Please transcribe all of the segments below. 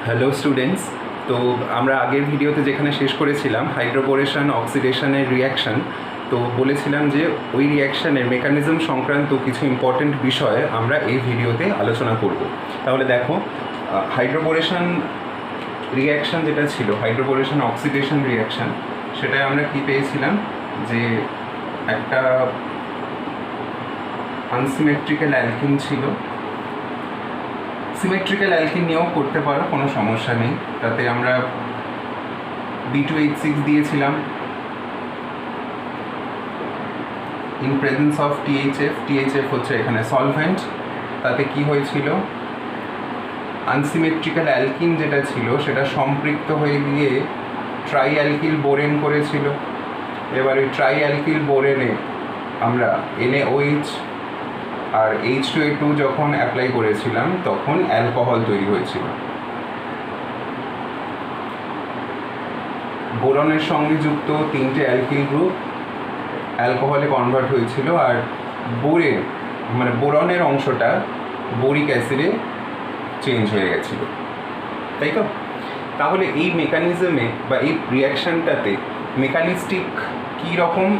Hello students. তো আমরা আগের ভিডিওতে যেখানে শেষ করেছিলাম হাইড্রোবোরেশন অক্সিডেশনের রিয়াকশান, তো বলেছিলাম যে ওই রিয়াকশানের মেকানিজম সংক্রান্ত কিছু ইম্পর্টেন্ট বিষয়ে আমরা এই ভিডিওতে আলোচনা করব। তাহলে দেখো, হাইড্রোবোরেশন রিয়াকশান যেটা ছিল, হাইড্রোবোরেশন অক্সিডেশন রিয়াকশান, সেটাই আমরা কি পেয়েছিলাম যে একটা আনসিমেট্রিক্যাল অ্যালকিন ছিল। সিমেট্রিক্যাল অ্যালকিন নিয়েও করতে পারো, কোনো সমস্যা নেই। তাতে আমরা B2H6 দিয়েছিলাম in presence of THF। THF হচ্ছে এখানে সলভেন্ট। তাতে কি হয়েছিল, আনসিমেট্রিক্যাল অ্যালকিন যেটা ছিল সেটা সম্পৃক্ত হয়ে গিয়ে ট্রাই অ্যালকিল বোরেন করেছিল। এবার ওই ট্রাই অ্যালকিল বোরেনে আমরা NaOH আর H2A2 যখন অ্যাপ্লাই করেছিলাম তখন অ্যালকোহল তৈরি হয়েছিল। বোরনের সঙ্গে যুক্ত তিনটে অ্যালকিল গ্রুপ অ্যালকোহলে কনভার্ট হয়েছিল, আর বোরনের অংশটা বোরিক অ্যাসিডে চেঞ্জ হয়ে গেছিল, তাই তো? তাহলে এই মেকানিজমে বা এই রিয়াকশানটাতে মেকানিস্টিক কী রকম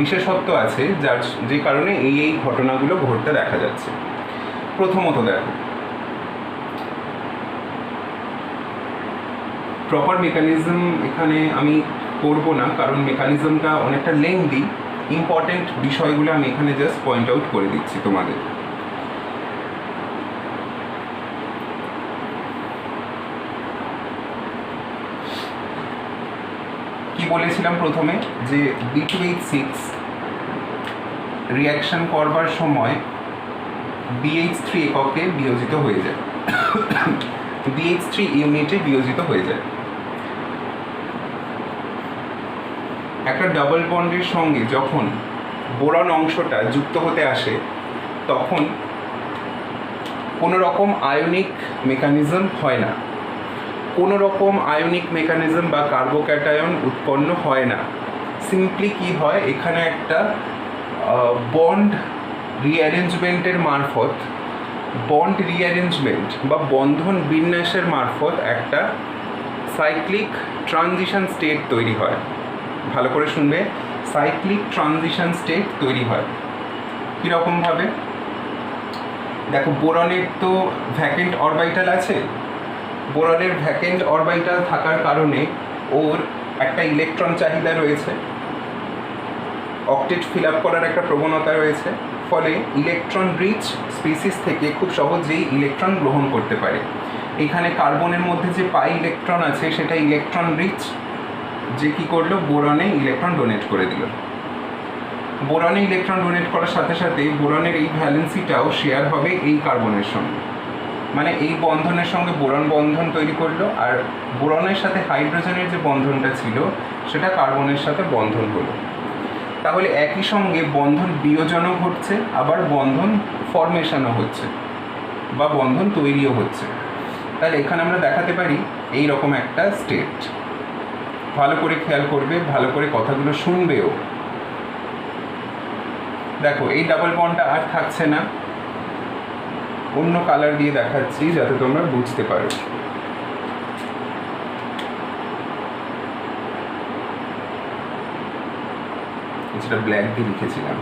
বিশেষত্ব আছে যে কারণে এই ঘটনাগুলো ঘটতে দেখা যাচ্ছে। প্রথমত দেখো, প্রপার মেকানিজম এখানে আমি করব না, কারণ মেকানিজমটা অনেকটা লেন্দি। ইম্পর্টেন্ট বিষয়গুলো আমি এখানে জাস্ট পয়েন্ট আউট করে দিচ্ছি তোমাদের। কি বলেছিলাম প্রথমে, যে B2H6 রিয়াকশান করবার সময় BH3 এককে বিয়োজিত হয়ে যায়, BH3 ইউনিটে বিয়োজিত হয়ে যায়। একটা ডাবল বন্ডের সঙ্গে যখন বোরন অংশটা যুক্ত হতে আসে তখন কোনো রকম আয়নিক মেকানিজম হয় না, কোনো রকম আয়নিক মেকানিজম বা কার্বোক্যাটায়ন উৎপন্ন হয় না। সিম্পলি কি হয়, এখানে একটা বন্ড রিঅ্যারেঞ্জমেন্টের মারফত, বন্ড রিঅ্যারেঞ্জমেন্ট বা বন্ধন বিন্যাসের মারফত একটা সাইক্লিক ট্রানজিশন স্টেট তৈরি হয়। ভালো করে শুনবে, সাইক্লিক ট্রানজিশন স্টেট তৈরি হয়। কীরকমভাবে দেখো, বোরনের তো ভ্যাকেন্ট অরবিটাল আছে। বোরনের ভ্যাকেন্ট অরবিটাল থাকার কারণে ওর একটা ইলেকট্রন চাহিদা রয়েছে, অক্টেট ফিল আপ করার একটা প্রবণতা রয়েছে। ফলে ইলেকট্রন রিচ স্পিসিস থেকে খুব সহজেই ইলেকট্রন গ্রহণ করতে পারে। এখানে কার্বনের মধ্যে যে পাই ইলেকট্রন আছে সেটা ইলেকট্রন রিচ, যে কী করলো, বোরনে ইলেকট্রন ডোনেট করে দিল। বোরনে ইলেকট্রন ডোনেট করার সাথে সাথে বোরনের এই ভ্যালেন্সিটাও শেয়ার হবে এই কার্বনের সঙ্গে, মানে এই বন্ধনের সঙ্গে বোরন বন্ধন তৈরি করলো, আর বোরনের সাথে হাইড্রোজেনের যে বন্ধনটা ছিল সেটা কার্বনের সাথে বন্ধন হলো। তাহলে একই সঙ্গে বন্ধন বিয়োজনও ঘটছে, আবার বন্ধন ফরমেশনও হচ্ছে বা বন্ধন তৈরিও হচ্ছে। তাহলে এখানে আমরা দেখাতে পারি এই রকম একটা স্টেট। ভালো করে খেয়াল করবে, ভালো করে কথাগুলো শুনবেও। দেখো, এই ডাবল বন্ডটা আর থাকছে না, অন্য কালার দিয়ে দেখাচ্ছি যাতে তোমরা বুঝতে পারো। যেটা ব্ল্যাক দিয়ে লিখেছিলাম,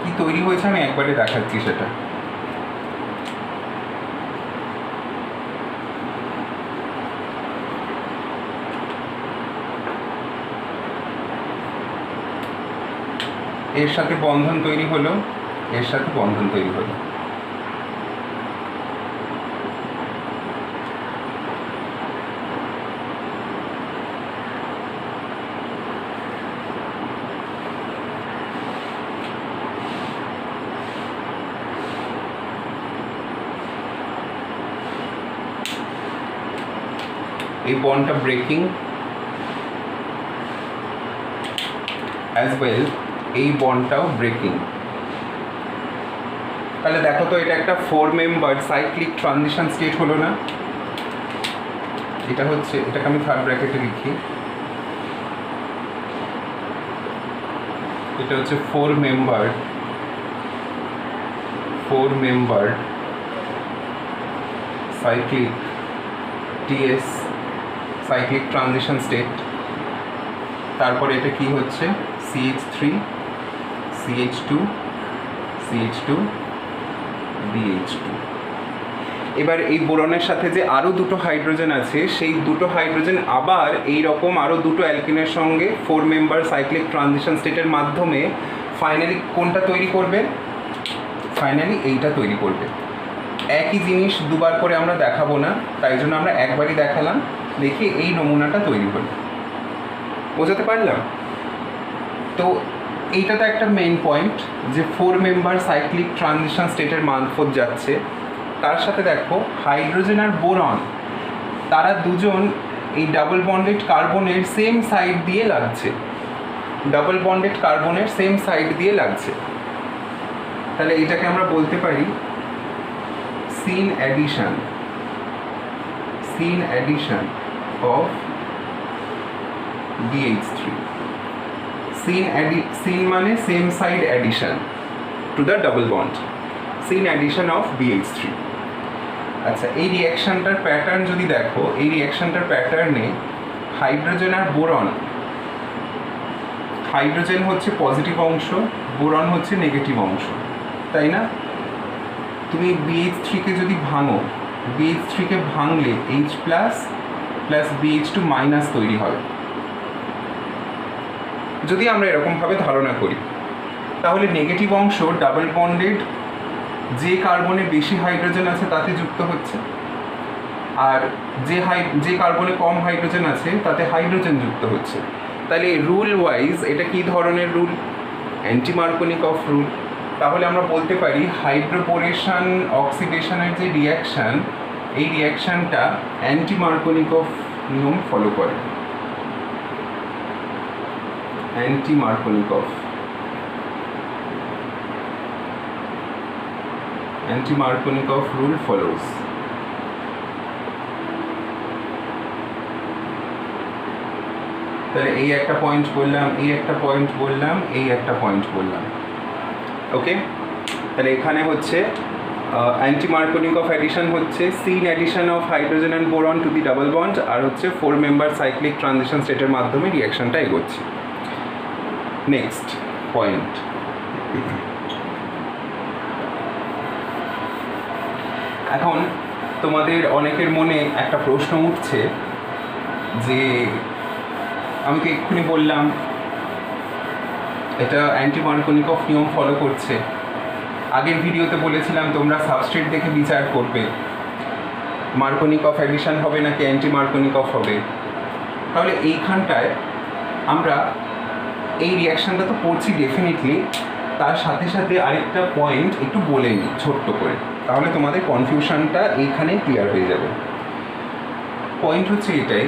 কি তৈরি হয়েছে আমি একবারে দেখাচ্ছি সেটা। এর সাথে বন্ধন তৈরি হলো, এর সাথে বন্ধন তৈরি হলো। এই বন্ডটা ব্রেকিং অ্যাজ ওয়েল, এই বন্ডটাও ব্রেকিং। তাহলে দেখো তো এটা একটা 4 মেম্বার সাইক্লিক ট্রানজিশন স্টেট হলো না? এটা হচ্ছে, এটাকে আমি থার্ড ব্র্যাকেটে লিখি, এটা হচ্ছে 4 member cyclic TS cyclic transition state. তারপরে এটা কি হচ্ছে, CH3 CH2 CH2 BH2। এবার এই বোরনের সাথে যে আরও দুটো হাইড্রোজেন আছে, সেই দুটো হাইড্রোজেন আবার এই রকম আরও দুটো অ্যালকিনের সঙ্গে 4 মেম্বার সাইক্লিক ট্রানজিশন স্টেটের মাধ্যমে ফাইনালি কোনটা তৈরি করবে? ফাইনালি এইটা তৈরি করবে। একই জিনিস দুবার করে আমরা দেখাবো না, তাই জন্য আমরা একবারই দেখালাম, দেখি এই নমুনাটা তৈরি হলো। বোঝাতে পারলাম? তো এইটা তো একটা মেইন পয়েন্ট, যে 4 মেম্বার সাইক্লিক ট্রানজিশন স্টেটের মারফত যাচ্ছে। তার সাথে দেখো হাইড্রোজেন আর বোরন, তারা দুজন এই ডাবল বন্ডেড কার্বনের সেম সাইড দিয়ে লাগছে, ডাবল বন্ডেড কার্বনের সেম সাইড দিয়ে লাগছে। তাহলে এটাকে আমরা বলতে পারি syn addition of BH3। Syn মানে same side addition to the double bond, syn addition of BH3। আচ্ছা, এই রিঅ্যাকশনটার প্যাটার্ন যদি দেখো, এই রিঅ্যাকশনটার প্যাটার্নে হাইড্রোজেন আর বোরন, হাইড্রোজেন হচ্ছে পজিটিভ অংশ, বোরন হচ্ছে নেগেটিভ অংশ, তাই না? তুমি BH3-কে যদি ভাঙো, BH3-কে ভাঙলে H প্লাস BH2 মাইনাস তৈরি হবে, যদি আমরা এরকমভাবে ধারণা করি। তাহলে নেগেটিভ অংশ ডাবল বন্ডেড যে কার্বনে বেশি হাইড্রোজেন আছে তাতে যুক্ত হচ্ছে, আর যে কার্বনে কম হাইড্রোজেন আছে তাতে হাইড্রোজেন যুক্ত হচ্ছে। তাহলে রুল ওয়াইজ এটা কি ধরনের রুল? Anti মার্কোনিকফ rule. তাহলে আমরা বলতে পারি হাইড্রোপোরেশন অক্সিডেশনের যে রিঅ্যাকশান, এই রিঅ্যাকশানটা অ্যান্টি মার্কোনিকফ নিয়ম ফলো করে। Anti Markovnikov rule follows। তাহলে এই একটা পয়েন্ট বললাম, এই একটা পয়েন্ট বললাম, এই একটা পয়েন্ট বললাম, ওকে। তাহলে এখানে হচ্ছে অ্যান্টি মার্কোনিকফ অ্যাডিশন হচ্ছে syn addition of hydrogen and boron to the double bond, আর হচ্ছে 4 মেম্বার সাইক্লিক ট্রানজিশন স্টেটের মাধ্যমে রিঅ্যাকশনটা এগোচ্ছে। নেক্সট পয়েন্ট, এখন তোমাদের অনেকের মনে একটা প্রশ্ন উঠছে যে আমি তো এক্ষুনি বললাম এটা অ্যান্টি মার্কোনিকফ নিয়ম ফলো করছে, আগের ভিডিওতে বলেছিলাম তোমরা সাবস্ট্রেট দেখে বিচার করবে মার্কোনিকফ অ্যাডিশন হবে নাকি অ্যান্টি মার্কোনিকফ হবে। তাহলে এইখানটায় আমরা এই রিঅ্যাকশানটা তো পড়ছি ডেফিনেটলি, তার সাথে সাথে আরেকটা পয়েন্ট একটু বলে নিই ছোট্ট করে, তাহলে তোমাদের কনফিউশনটা এইখানে ক্লিয়ার হয়ে যাবে। পয়েন্ট হচ্ছে এটাই,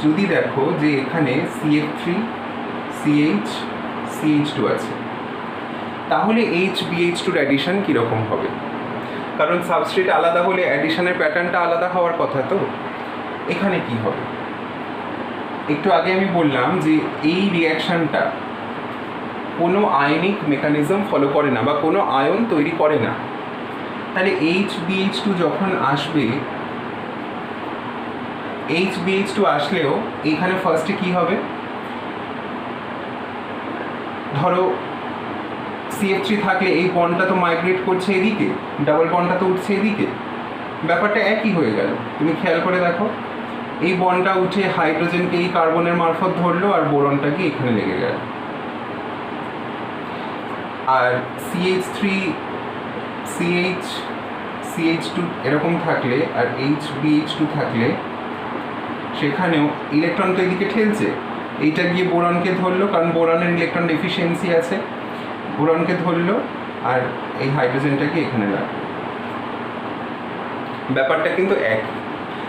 যদি দেখো যে এখানে CH3 CH CH2 আছে, তাহলে HBH2 অ্যাডিশন কীরকম হবে? কারণ সাবস্ট্রেট আলাদা হলে অ্যাডিশনের প্যাটার্নটা আলাদা হওয়ার কথা। তো এখানে কি হবে? একটু আগে আমি বললাম যে এই রিঅ্যাকশানটা কোনো আয়নিক মেকানিজম ফলো করে না বা কোনো আয়ন তৈরি করে না। তাহলে HBH2 যখন আসবে, HBH2 আসলেও এখানে ফার্স্টে কি হবে? ধরো CH3 থাকলে এই বন্ডটা তো মাইগ্রেট করছে এদিকে, ডাবল বন্ডটা তো উঠছে এদিকে, ব্যাপারটা একই হয়ে গেল। তুমি খেয়াল করে দেখো, এই বন্ডটা উঠে হাইড্রোজেনকে এই কার্বনের মারফত ধরলো আর বোরনটাকে এখানে লেগে গেল। আর CH3 CH CH2 এরকম থাকলে আর HBH2 থাকলে সেখানেও ইলেকট্রন তো এদিকে ঠেলছে, এইটা গিয়ে বোরনকে ধরলো, কারণ বোরনের ইলেকট্রন ডেফিসিয়েন্সি আছে, বোরনকে ধরলো আর এই হাইড্রোজেনটাকে এখানে রাখলো। ব্যাপারটা কিন্তু এক।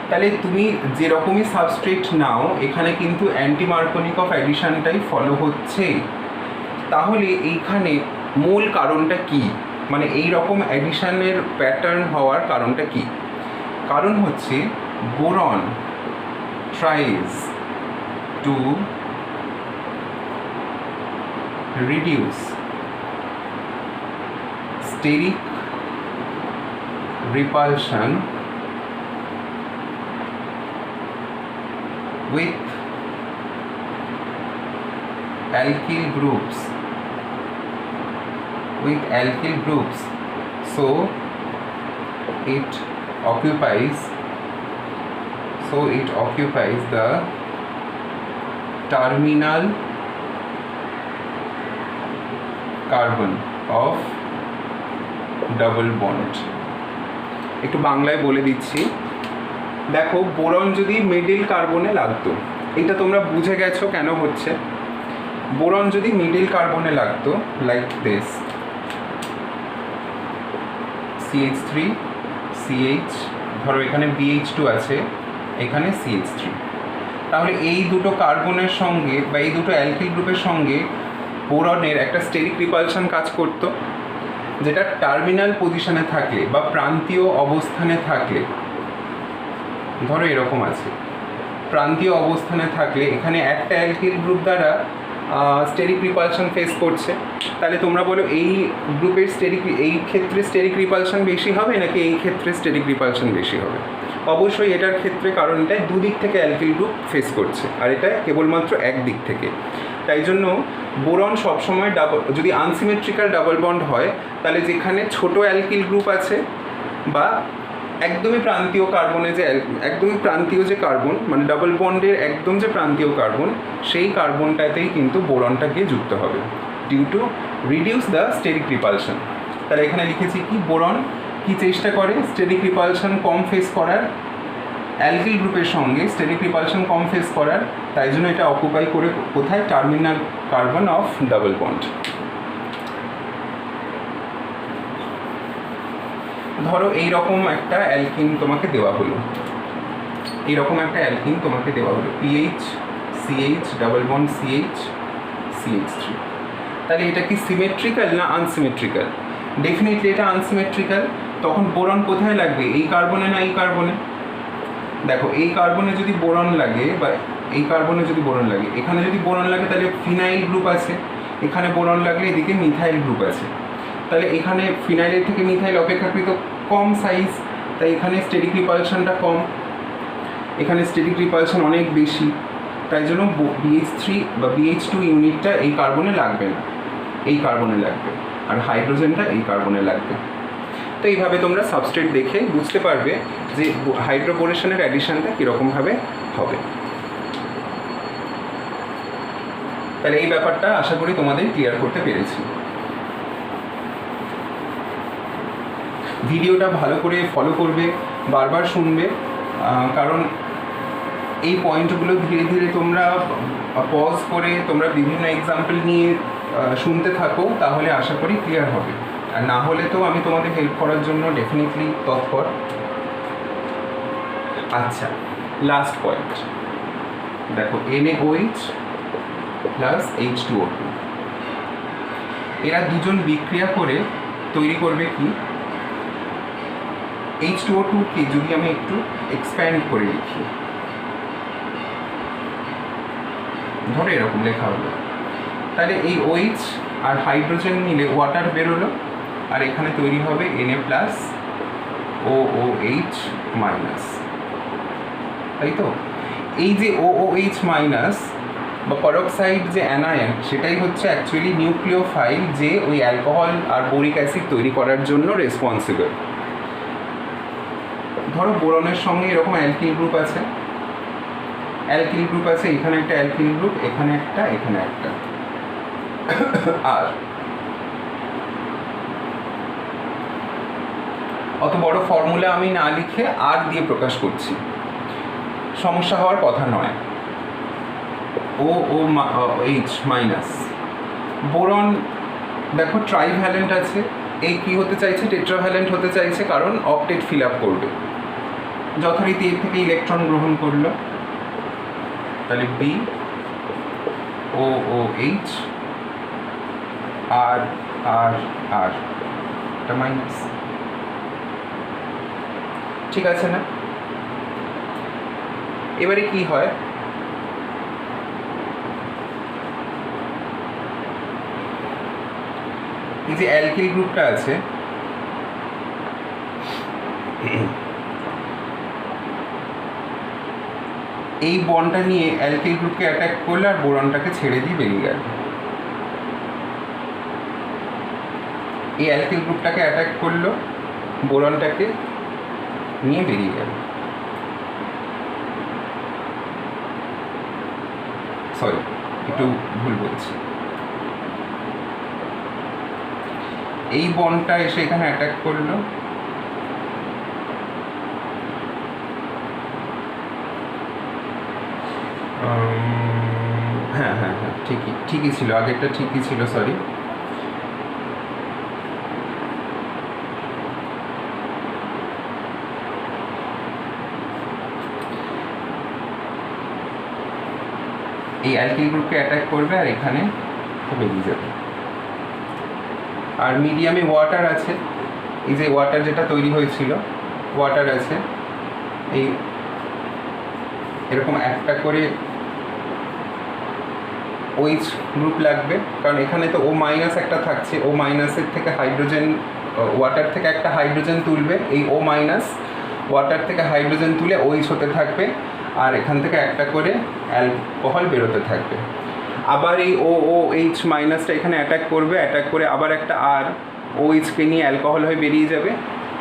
তাহলে তুমি যেরকমই সাবস্ট্রেট নাও, এখানে কিন্তু অ্যান্টি মার্কোনিকফ অ্যাডিশনটাই ফলো হচ্ছে। তাহলে এইখানে মূল কারণটা কি? মানে এই রকম অ্যাডিশনের প্যাটার্ন হওয়ার কারণটা কি? কারণ হচ্ছে boron tries to reduce steric repulsion with alkyl groups so it occupies the terminal carbon of double bond. একটু বাংলায় বলে দিচ্ছি। দেখো, বোরন যদি মিডল কার্বনে লাগতো, এটা তোমরা বুঝে গেছো কেন হচ্ছে। বোরন যদি মিডল কার্বনে লাগতো লাইক দিস, CH3 CH, ধরো এখানে BH2 আছে, এখানে CH3, তাহলে এই দুটো কার্বনের সঙ্গে বা এই দুটো অ্যালকিল গ্রুপের সঙ্গে বোরনের একটা স্টেরিক রিপালশন কাজ করতো, যেটা টার্মিনাল পজিশনে থাকলে বা প্রান্তীয় অবস্থানে থাকলে, ধরো এরকম আছে, প্রান্তীয় অবস্থানে থাকলে এখানে একটা অ্যালকিল গ্রুপ দ্বারা স্টেরিক রিপালশন ফেস করছে, তাহলে তোমরা বলো এই গ্রুপের এই ক্ষেত্রে স্টেরিক রিপালশন বেশি হবে নাকি এই ক্ষেত্রে স্টেরিক রিপালশন বেশি হবে? অবশ্যই এটার ক্ষেত্রে, কারণ এটা দুদিক থেকে অ্যালকিল গ্রুপ ফেস করছে আর এটা কেবলমাত্র এক দিক থেকে। তাই জন্য বোরন সবসময় যদি আনসিমেট্রিক্যাল ডাবল বন্ড হয়, তাহলে যেখানে ছোট অ্যালকিল গ্রুপ আছে বা একদমই প্রান্তীয় কার্বনে একদমই প্রান্তীয় যে কার্বন, মানে ডাবল বন্ডের একদম যে প্রান্তীয় কার্বন, সেই কার্বনটাতেই কিন্তু বোরনটা গিয়ে যুক্ত হবে due to reduce the steric repulsion. তাহলে এখানে লিখেছি কি, বোরন কি চেষ্টা করে, স্টেরিক রিপালশন কম ফেস করার, অ্যালকিল গ্রুপের সঙ্গে স্টেরিক রিপালশন কম ফেস করার, তাই জন্য এটা অকুপাই করে কোথায়, terminal carbon of double bond. ধরো এইরকম একটা অ্যালকিন তোমাকে দেওয়া হলো, PH CH double bond CH CH3, তাহলে এটা কি সিমেট্রিক্যাল না আনসিমেট্রিক্যাল? ডেফিনেটলি এটা আনসিমেট্রিক্যাল। তখন বোরন কোথায় লাগবে, এই কার্বনে না এই কার্বনে? দেখো, এই কার্বনে যদি বোরন লাগে বা এই কার্বনে যদি বোরন লাগে, এখানে যদি বোরন লাগে তাহলে ফিনাইল গ্রুপ আছে, এখানে বোরন লাগলে এদিকে মিথাইল গ্রুপ আছে, তাহলে এখানে ফিনাইলের থেকে মিথাইল অপেক্ষাকৃত কম সাইজ, তাই এখানে স্টেরিক রিপালশনটা কম, এখানে স্টেরিক রিপালশন অনেক বেশি, তাই জন্য BH3 বা BH2 ইউনিটটা এই কার্বনে লাগবে না, এই কার্বনে লাগবে, আর হাইড্রোজেনটা এই কার্বনে লাগবে। তো এইভাবে তোমরা সাবস্ট্রেট দেখে বুঝতে পারবে যে হাইড্রোবোরেশনের অ্যাডিশনটা কীরকমভাবে হবে। তাহলে এই ব্যাপারটা আশা করি তোমাদের ক্লিয়ার করতে পেরেছি। ভিডিওটা ভালো করে ফলো করবে, বারবার শুনবে, কারণ এই পয়েন্টগুলো ধীরে ধীরে তোমরা পজ করে তোমরা বিভিন্ন এক্সাম্পল নিয়ে শুনতে থাকো, তাহলে আশা করি ক্লিয়ার হবে। আর না হলে তো আমি তোমাদের হেল্প করার জন্য ডেফিনেটলি তৎপর। আচ্ছা, লাস্ট পয়েন্ট দেখো, NaOH প্লাস H2O2, এরা দুজন বিক্রিয়া করে তৈরি করবে কি, H2O2কে যদি আমি একটু এক্সপ্যান্ড করে লিখি, ধরো এরকম লেখা হলো, তাহলে এই OH আর হাইড্রোজেন মিলে ওয়াটার বেরোলো, আর এখানে তৈরি হবে Na প্লাস OOH মাইনাস, তাই তো? এই যে OOH মাইনাস বা পারক্সাইড যে অ্যানায়ন, সেটাই হচ্ছে অ্যাকচুয়ালি নিউক্লিওফাইল, যে ওই অ্যালকোহল আর বোরিক অ্যাসিড তৈরি করার জন্য রেসপন্সিবল। ধরো বোরনের সঙ্গে এরকম অ্যালকিল গ্রুপ আছে, এখানে একটা অ্যালকিল গ্রুপ, এখানে একটা, এখানে একটা, আর অত বড় ফর্মুলা আমি না লিখে আর দিয়ে প্রকাশ করছি, সমস্যা হওয়ার কথা নয়। OOH মাইনাস, বোরন দেখো ট্রাইভ্যালেন্ট আছে, এই কি হতে চাইছে, টেট্রাভ্যালেন্ট হতে চাইছে, কারণ অক্টেট ফিল আপ করবে, যথারীতি এর থেকে ইলেকট্রন গ্রহণ করলো, তাহলে BOOH আর আর আর একটা মাইনাস। ঠিক আছে না? এবারে কি হয়, এই যে অ্যালকিল গ্রুপটা আছে, এই বন্ডটা নিয়ে অ্যালকিল গ্রুপকে অ্যাটাক করলে আর বোরনটাকে ছেড়ে দিয়ে বেরিয়ে গেল। এই অ্যালকিল গ্রুপটাকে অ্যাটাক করলো, বোরনটাকে নিয়ে বেরিয়ে গেল। সরি, একটু ভুল বলছি। এই বন্ডটা এসে এখানে অ্যাটাক করলো, হ্যাঁ হ্যাঁ হ্যাঁ, ঠিকই ছিল, আগেরটা ঠিকই ছিল, সরি। এই অ্যালকিল গ্রুপকে অ্যাটাক করবে আর এখানে বেরিয়ে যাবে। আর মিডিয়ামে ওয়াটার আছে, এই যে ওয়াটার যেটা তৈরি হয়েছিল, ওয়াটার আছে, এই এরকম একটা করে OH গ্রুপ লাগবে, কারণ এখানে তো O মাইনাস একটা থাকছে, O মাইনাসের থেকে হাইড্রোজেন, ওয়াটার থেকে একটা হাইড্রোজেন তুলবে, এই O মাইনাস ওয়াটার থেকে হাইড্রোজেন তুলে OH হতে থাকবে, আর এখান থেকে একটা করে অ্যালকোহল বেরোতে থাকবে। আবার এই OOH মাইনাসটা এখানে অ্যাটাক করবে, অ্যাটাক করে আবার একটা আর OH-কে নিয়ে অ্যালকোহল হয়ে বেরিয়ে যাবে।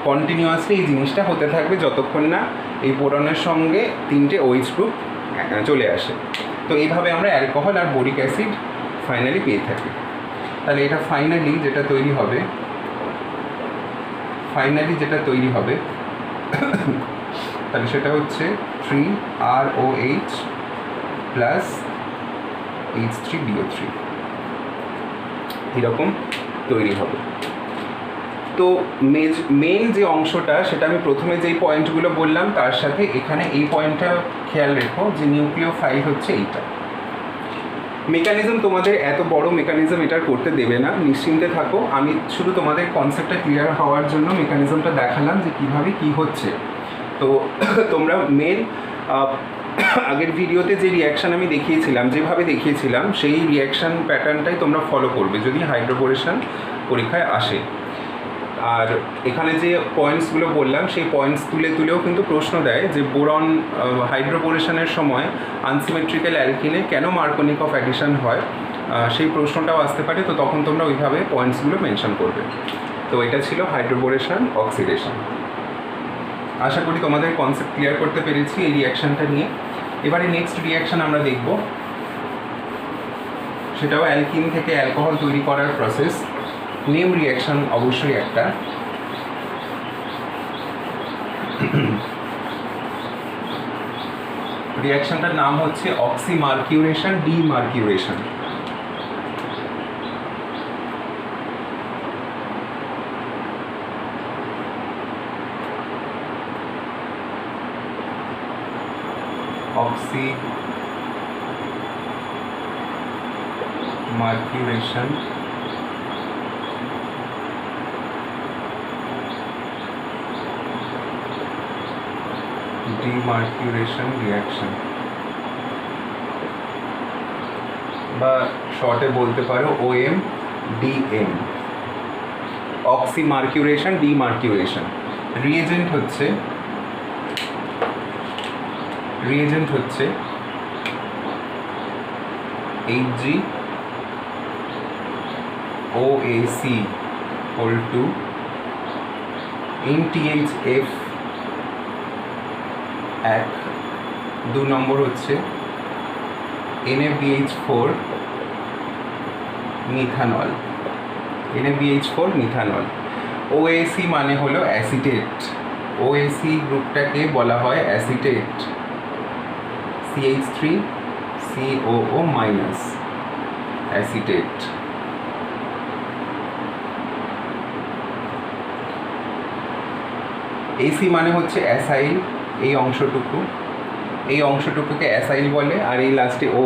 কন্টিনিউয়াসলি এই জিনিসটা হতে থাকবে যতক্ষণ না এই বোরনের সঙ্গে 3টে OH গ্রুপ চলে আসে। তো এইভাবে আমরা অ্যালকোহল আর বোরিক অ্যাসিড ফাইনালি পেয়ে থাকি। তাহলে এটা ফাইনালি যেটা তৈরি হবে তাহলে সেটা হচ্ছে 3ROH প্লাস H3BO3, এরকম তৈরি হবে। তো মেন যে অংশটা, সেটা আমি প্রথমে যেই পয়েন্টগুলো বললাম তার সাথে এখানে এই পয়েন্টটা খেয়াল রেখো যে নিউক্লিওফাইল হচ্ছে এইটা। মেকানিজম তোমাদের এত বড় মেকানিজম এটার করতে দেবে না, নিশ্চিন্তে থাকো। আমি শুধু তোমাদের কনসেপ্টটা ক্লিয়ার হওয়ার জন্য মেকানিজমটা দেখালাম যে কীভাবে কী হচ্ছে। তো তোমরা মেন আগের ভিডিওতে যে রিয়াকশান আমি যেভাবে দেখিয়েছিলাম সেই রিয়াকশান প্যাটার্নটাই তোমরা ফলো করবে যদি হাইড্রোবোরেশন পরীক্ষায় আসে। আর এখানে যে পয়েন্টসগুলো বললাম সেই পয়েন্টস তুলেও কিন্তু প্রশ্ন দেয় যে বোরন হাইড্রোবোরেশনের সময় আনসিমেট্রিক্যাল অ্যালকিনে কেন মার্কোনিক অফ অ্যাডিশন হয়, সেই প্রশ্নটাও আসতে পারে। তো তখন তোমরা ওইভাবে পয়েন্টসগুলো মেনশন করবে। তো এটা ছিল হাইড্রোবোরেশন অক্সিডেশন। আশা করি তোমাদের কনসেপ্ট ক্লিয়ার করতে পেরেছি এই রিয়াকশানটা নিয়ে। এবারে নেক্সট রিয়াকশান আমরা দেখব, সেটাও অ্যালকিন থেকে অ্যালকোহল তৈরি করার প্রসেস। নেম রিয়াকশান অবশ্যই একটা। রিয়াকশানটার নাম হচ্ছে অক্সিমার্কিউরেশন ডিমার্কিউরেশন। অক্সিমার্কিউরেশন ডিমার্কিউরেশন রিয়াকশন, বা শর্টে বলতে পারো OMDM, অক্সিমার্কিউরেশন ডিমার্কিউরেশন। রিয়েজেন্ট হচ্ছে HgOAc whole 2 in THF 1, 2 নম্বর হচ্ছে NaBH4 methanol, NaBH4 methanol. OAc মানে হলো অ্যাসিটেট, OAc গ্রুপটাকে বলা হয় acetate, CH3COO minus, acetate. AC মানে হচ্ছে অ্যাসাইল, এই অংশটুকুকে অ্যাসাইল বলে, আর এই লাস্টে O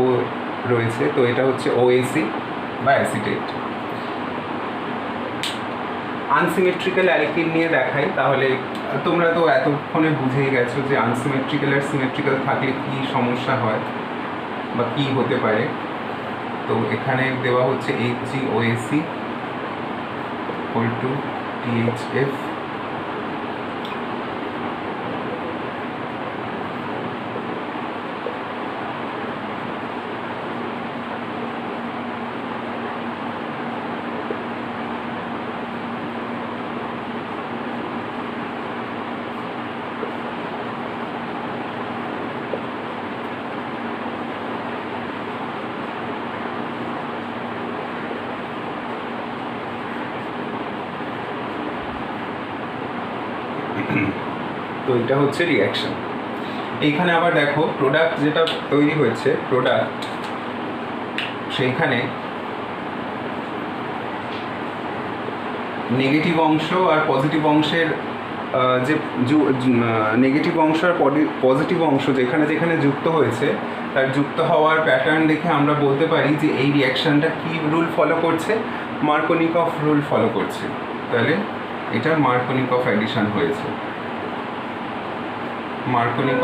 রয়েছে, তো এটা হচ্ছে OAc বা অ্যাসিটেট। আনসিমেট্রিক্যাল অ্যালকিন নিয়ে দেখাই, তাহলে তোমরা তো এতক্ষণে বুঝেই গেছো যে আনসিমেট্রিক্যাল আর সিমেট্রিক্যাল থাকলে কী সমস্যা হয় বা কী হতে পারে। তো এখানে দেওয়া হচ্ছে HgOAc = THF, তো এটা হচ্ছে রিয়াকশন। এইখানে আবার দেখো প্রোডাক্ট যেটা তৈরি হয়েছে, প্রোডাক্ট সেইখানে নেগেটিভ অংশ আর পজিটিভ অংশের যে নেগেটিভ অংশ আর পজিটিভ অংশ যেখানে যেখানে যুক্ত হয়েছে তার যুক্ত হওয়ার প্যাটার্ন দেখে আমরা বলতে পারি যে এই রিয়াকশানটা কী রুল ফলো করছে, মার্কোনিকফ রুল ফলো করছে। তাহলে এটা মার্কোনিকফ অ্যাডিশন হয়েছে, মার্কোনিকফ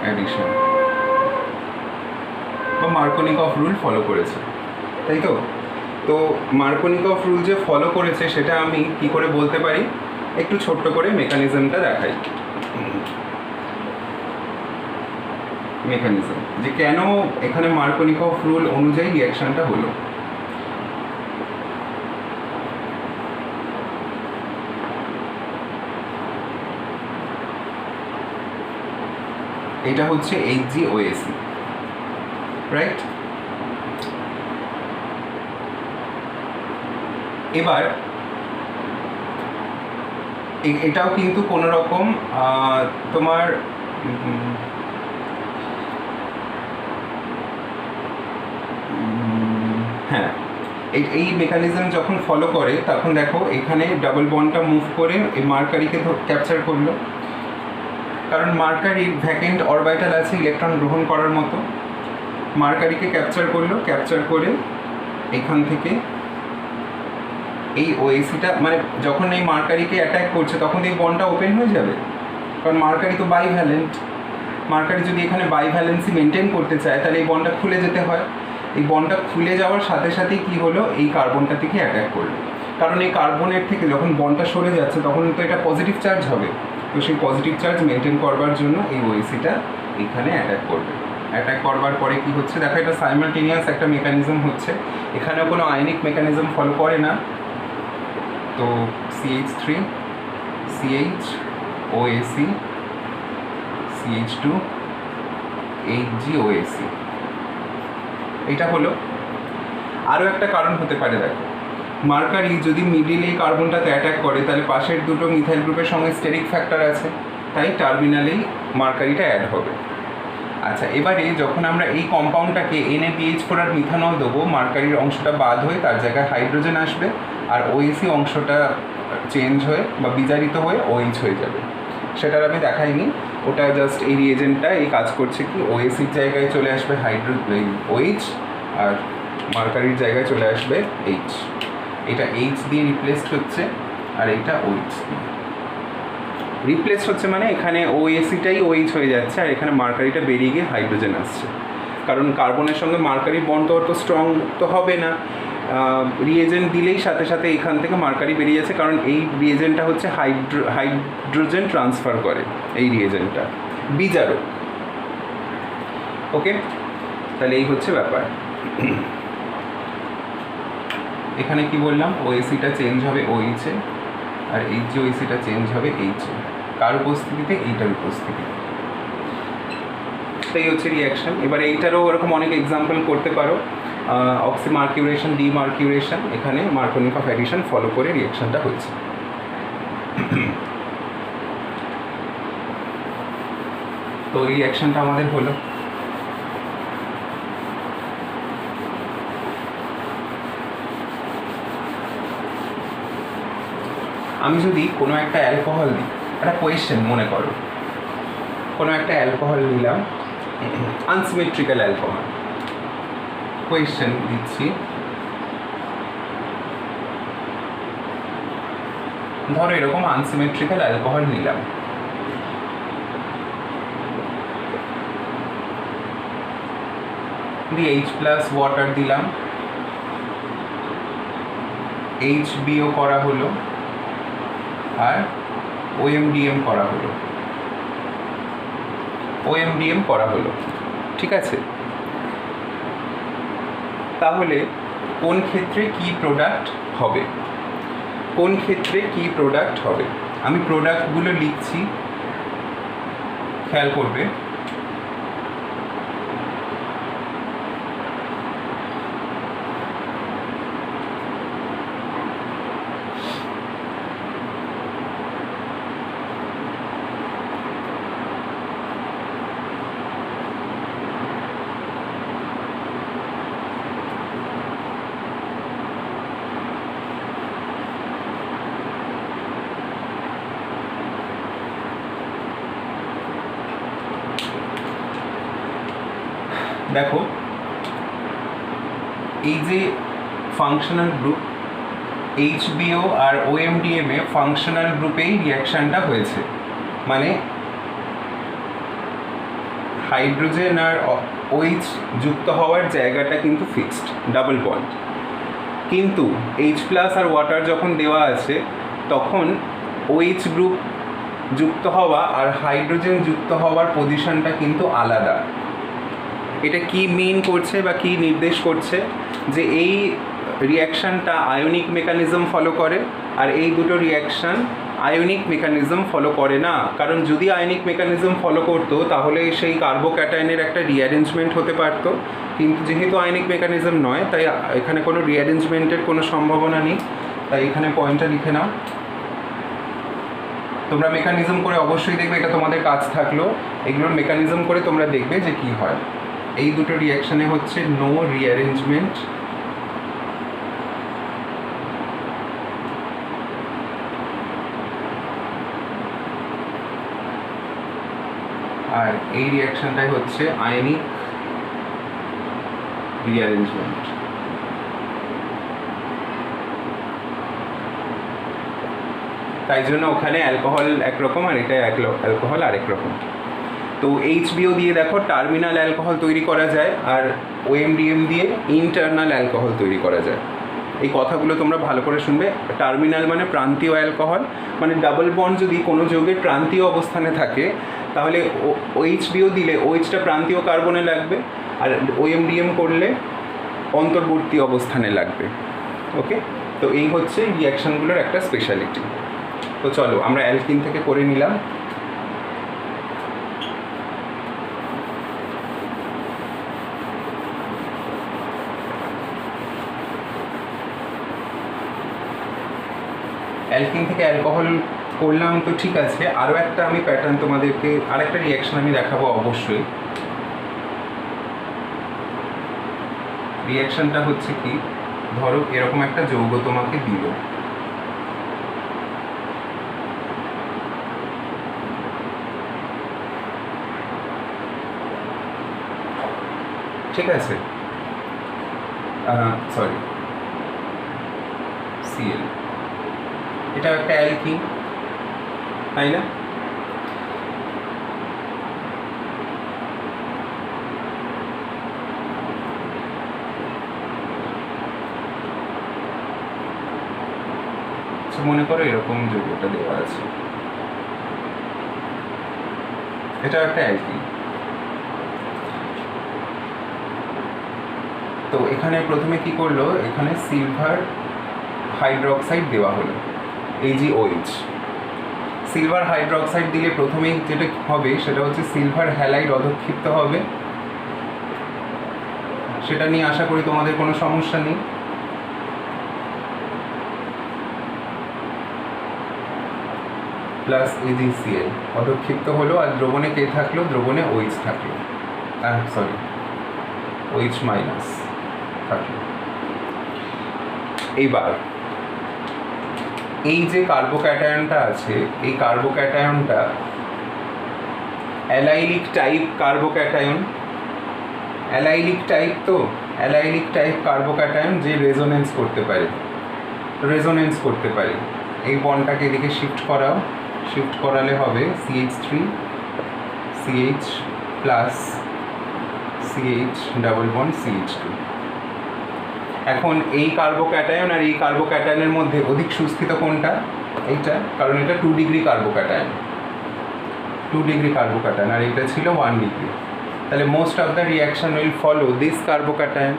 অ্যাডিশন বা মার্কোনিকফ রুল ফলো করেছে, তাই তো? তো মার্কোনিকফ রুল যে ফলো করেছে সেটা আমি কি করে বলতে পারি, একটু ছোট্ট করে মেকানিজমটা দেখাই। মেকানিজম যে কেন এখানে মার্কোনিকফ রুল অনুযায়ী রিয়াকশনটা হলো। এটা হচ্ছে HgOAc, রাইট? এবার এটাও কিন্তু কোনো রকম তোমার হ্যাঁ, এই মেকানিজম যখন ফলো করে তখন দেখো এখানে ডাবল বন্ডটা মুভ করে এই মার্কারিকে ক্যাপচার করলো, কারণ মার্কারির ভ্যাকেন্ট অরবিটাল আছে ইলেকট্রন গ্রহণ করার মতো। মার্কারিকে ক্যাপচার করলো, ক্যাপচার করে এখান থেকে এই ওএসিটা মানে যখন এই মার্কারিকে অ্যাটাক করছে তখন এই বন্ডটা ওপেন হয়ে যাবে, কারণ মার্কারি তো বাইভ্যালেন্ট। মার্কারি যদি এখানে বাইভ্যালেন্সি মেনটেন করতে চায় তাহলে এই বন্ডটা খুলে যেতে হয়। এই বন্ডটা খুলে যাওয়ার সাথে সাথেই কী হলো, এই কার্বনটা থেকে অ্যাটাক করলো, কারণ এই কার্বনের থেকে যখন বন্ডটা সরে যাচ্ছে তখন তো এটা পজিটিভ চার্জ হবে। তো সেই পজিটিভ চার্জ মেনটেন করবার জন্য এই ওএসিটা এখানে অ্যাটাক করবে। অ্যাটাক করবার পরে কি হচ্ছে দেখো, এটা সাইমালটেনিয়াস একটা মেকানিজম হচ্ছে, এখানেও কোনো আয়নিক মেকানিজম ফলো করে না। তো CH3 CH OAc CH2 HgOAc, এটা হলো। আরও একটা কারণ হতে পারে, দেখো মার্কারি যদি মিডিলে কার্বনটাতে অ্যাটাক করে তাহলে পাশের দুটো মিথাইল গ্রুপের সঙ্গে স্টেরিক ফ্যাক্টর আছে, তাই টার্মিনালেই মার্কারিটা অ্যাড হবে। আচ্ছা, এবারে যখন আমরা এই কম্পাউন্ডটাকে NaBH4 আর মিথানল দেবো, মার্কারির অংশটা বাদ হয়ে তার জায়গায় হাইড্রোজেন আসবে আর OAc অংশটা চেঞ্জ হয়ে বা বিজারিত হয়ে OH হয়ে যাবে। সেটার আমি দেখাইনি, ওটা জাস্ট এই রিয়েজেন্টটা এই কাজ করছে কি, OAcর জায়গায় চলে আসবে OH আর মার্কারির জায়গায় চলে আসবে H। এটা H দিয়ে রিপ্লেসড হচ্ছে আর এইটা OH দিয়ে রিপ্লেস হচ্ছে, মানে এখানে OAcটাই OH হয়ে যাচ্ছে আর এখানে মার্কারিটা বেরিয়ে গিয়ে হাইড্রোজেন আসছে। কারণ কার্বনের সঙ্গে মার্কারির বন্ড তো অত স্ট্রং তো হবে না, রিয়েজেন্ট দিলেই সাথে সাথে এখান থেকে মার্কারি বেরিয়ে যাচ্ছে, কারণ এই রিয়েজেন্টটা হচ্ছে হাইড্রোজেন ট্রান্সফার করে, এই রিয়েজেন্টটা বিজারক। ওকে, তাহলে এই হচ্ছে ব্যাপার। এখানে কি বললাম, OAcটা চেঞ্জ হবে OH এ আর HgOAcটা চেঞ্জ হবে H এ, কার উপস্থিতিতে, এইটার উপস্থিতিতে। সেই হচ্ছে রিয়াকশান। এবার এইটারও ওরকম অনেক এক্সাম্পল করতে পারো, অক্সিমার্কিউরেশন, ডিমার্কিউরেশন, এখানে মার্কোনিকফ অ্যাডিশন ফলো করে রিয়াকশানটা হচ্ছে। তো এই রিয়াকশানটা আমাদের হলো। আমি যদি কোনো একটা অ্যালকোহল দিই, একটা কোয়েশ্চেন মনে করো, কোনো একটা অ্যালকোহল নিলাম, আনসিমেট্রিক্যাল অ্যালকোহল, কোয়েশ্চেন দিচ্ছি ধরো এরকম আনসিমেট্রিক্যাল অ্যালকোহল নিলাম, দিয়ে H+ ওয়াটার দিলাম, HBO করা হলো আর OMDM করা হলো, OMDM করা হলো। ঠিক আছে, তাহলে কোন ক্ষেত্রে কি প্রোডাক্ট হবে, কোন ক্ষেত্রে কি প্রোডাক্ট হবে, আমি প্রোডাক্টগুলো লিখছি, খেয়াল করবে। দেখো এই যে ফাংশনাল গ্রুপ HBO আর OMDM এ ফাংশনাল গ্রুপেই রিয়াকশানটা হয়েছে, মানে হাইড্রোজেন আর OH যুক্ত হওয়ার জায়গাটা কিন্তু ফিক্সড, ডাবল বন্ড। কিন্তু H+ আর ওয়াটার যখন দেওয়া আছে তখন OH গ্রুপ যুক্ত হওয়া আর হাইড্রোজেন যুক্ত হওয়ার পজিশনটা কিন্তু আলাদা। এটা কি মিন করছে বা কি নির্দেশ করছে, যে এই রিয়াকশানটা আয়নিক মেকানিজম ফলো করে আর এই দুটো রিয়াকশান আয়নিক মেকানিজম ফলো করে না। কারণ যদি আয়নিক মেকানিজম ফলো করতো তাহলে সেই কার্বোক্যাটায়নের একটা রিঅ্যারেঞ্জমেন্ট হতে পারতো, কিন্তু যেহেতু আয়নিক মেকানিজম নয় তাই এখানে কোনো রিঅ্যারেঞ্জমেন্টের কোনো সম্ভাবনা নেই। তাই এখানে পয়েন্টটা লিখে নাও, তোমরা মেকানিজম করে অবশ্যই দেখবে, এটা তোমাদের কাজ থাকলো, এগুলোর মেকানিজম করে তোমরা দেখবে যে কি হয়। এই দুটো রিয়াকশানে হচ্ছে নো রিঅ্যারেঞ্জমেন্ট, আর এই রিয়াকশানটাই হচ্ছে আয়নিক রিঅ্যারেঞ্জমেন্ট। তাই জন্য ওখানে অ্যালকোহল একরকম আর এটা অ্যালকোহল আরেক রকম। তো HBO দিয়ে দেখো টার্মিনাল অ্যালকোহল তৈরি করা যায়, আর OMDM দিয়ে ইন্টারনাল অ্যালকোহল তৈরি করা যায়। এই কথাগুলো তোমরা ভালো করে শুনবে। টার্মিনাল মানে প্রান্তীয় অ্যালকোহল, মানে ডাবল বন্ড যদি কোনো যৌগের প্রান্তীয় অবস্থানে থাকে তাহলে HBO দিলে OHটা প্রান্তীয় কার্বনে লাগবে, আর OMDM করলে অন্তর্বর্তী অবস্থানে লাগবে। ওকে, তো এই হচ্ছে রিয়াকশানগুলোর একটা স্পেশালিটি। তো চলো আমরা অ্যালকিন থেকে করে নিলাম। অ্যালকিন থেকে অ্যালকোহল করলাম তো ঠিক আছে, আরও একটা আমি প্যাটার্ন তোমাদেরকে, আরেকটা রিয়াকশান আমি দেখাবো অবশ্যই। রিয়াকশানটা হচ্ছে কি, ধরো এরকম একটা যৌগ তোমাকে দিল, ঠিক আছে, সরি Cl, এটা একটা অ্যালকিন, তাই না? মনে করো এরকম যৌগটা দেওয়া আছে, এটা একটা অ্যালকিন। তো এখানে প্রথমে কি করলো, এখানে সিলভার হাইড্রোক্সাইড দেওয়া হলো, AgOH। সিলভার হাইড্রোক্সাইড দিলে প্রথমেই যেটা হবে সেটা হচ্ছে সিলভার হ্যালাইড অধক্ষিপ্ত হবে, সেটা নিয়ে আশা করি তোমাদের কোনো সমস্যা নেই। প্লাস AgCl অধক্ষিপ্ত হলো, আর দ্রবণে কে থাকলো, দ্রবণে OH থাকলো, সরি OH মাইনাস থাকলো। এইবার এই যে কার্বোক্যাটায়নটা আছে, এই কার্বোক্যাটায়নটা allylic type carbocation, allylic type, তো অ্যালাইলিক টাইপ কার্বোক্যাটায়ন যে রেজোনেন্স করতে পারে, এই বন্ডটাকে এদিকে শিফট করাও, শিফট করালে হবে CH3 CH plus CH double bond CH2। এখন এই কার্বোক্যাটায়ন আর এই কার্বোক্যাটায়নের মধ্যে অধিক সুস্থিত কোনটা? এইটা, কারণ এটা 2 ডিগ্রি কার্বোক্যাটায়ন, 2 ডিগ্রি কার্বোক্যাটায়ন, আর এটা ছিল 1 ডিগ্রি। তাহলে most of the reaction will follow this carbocation.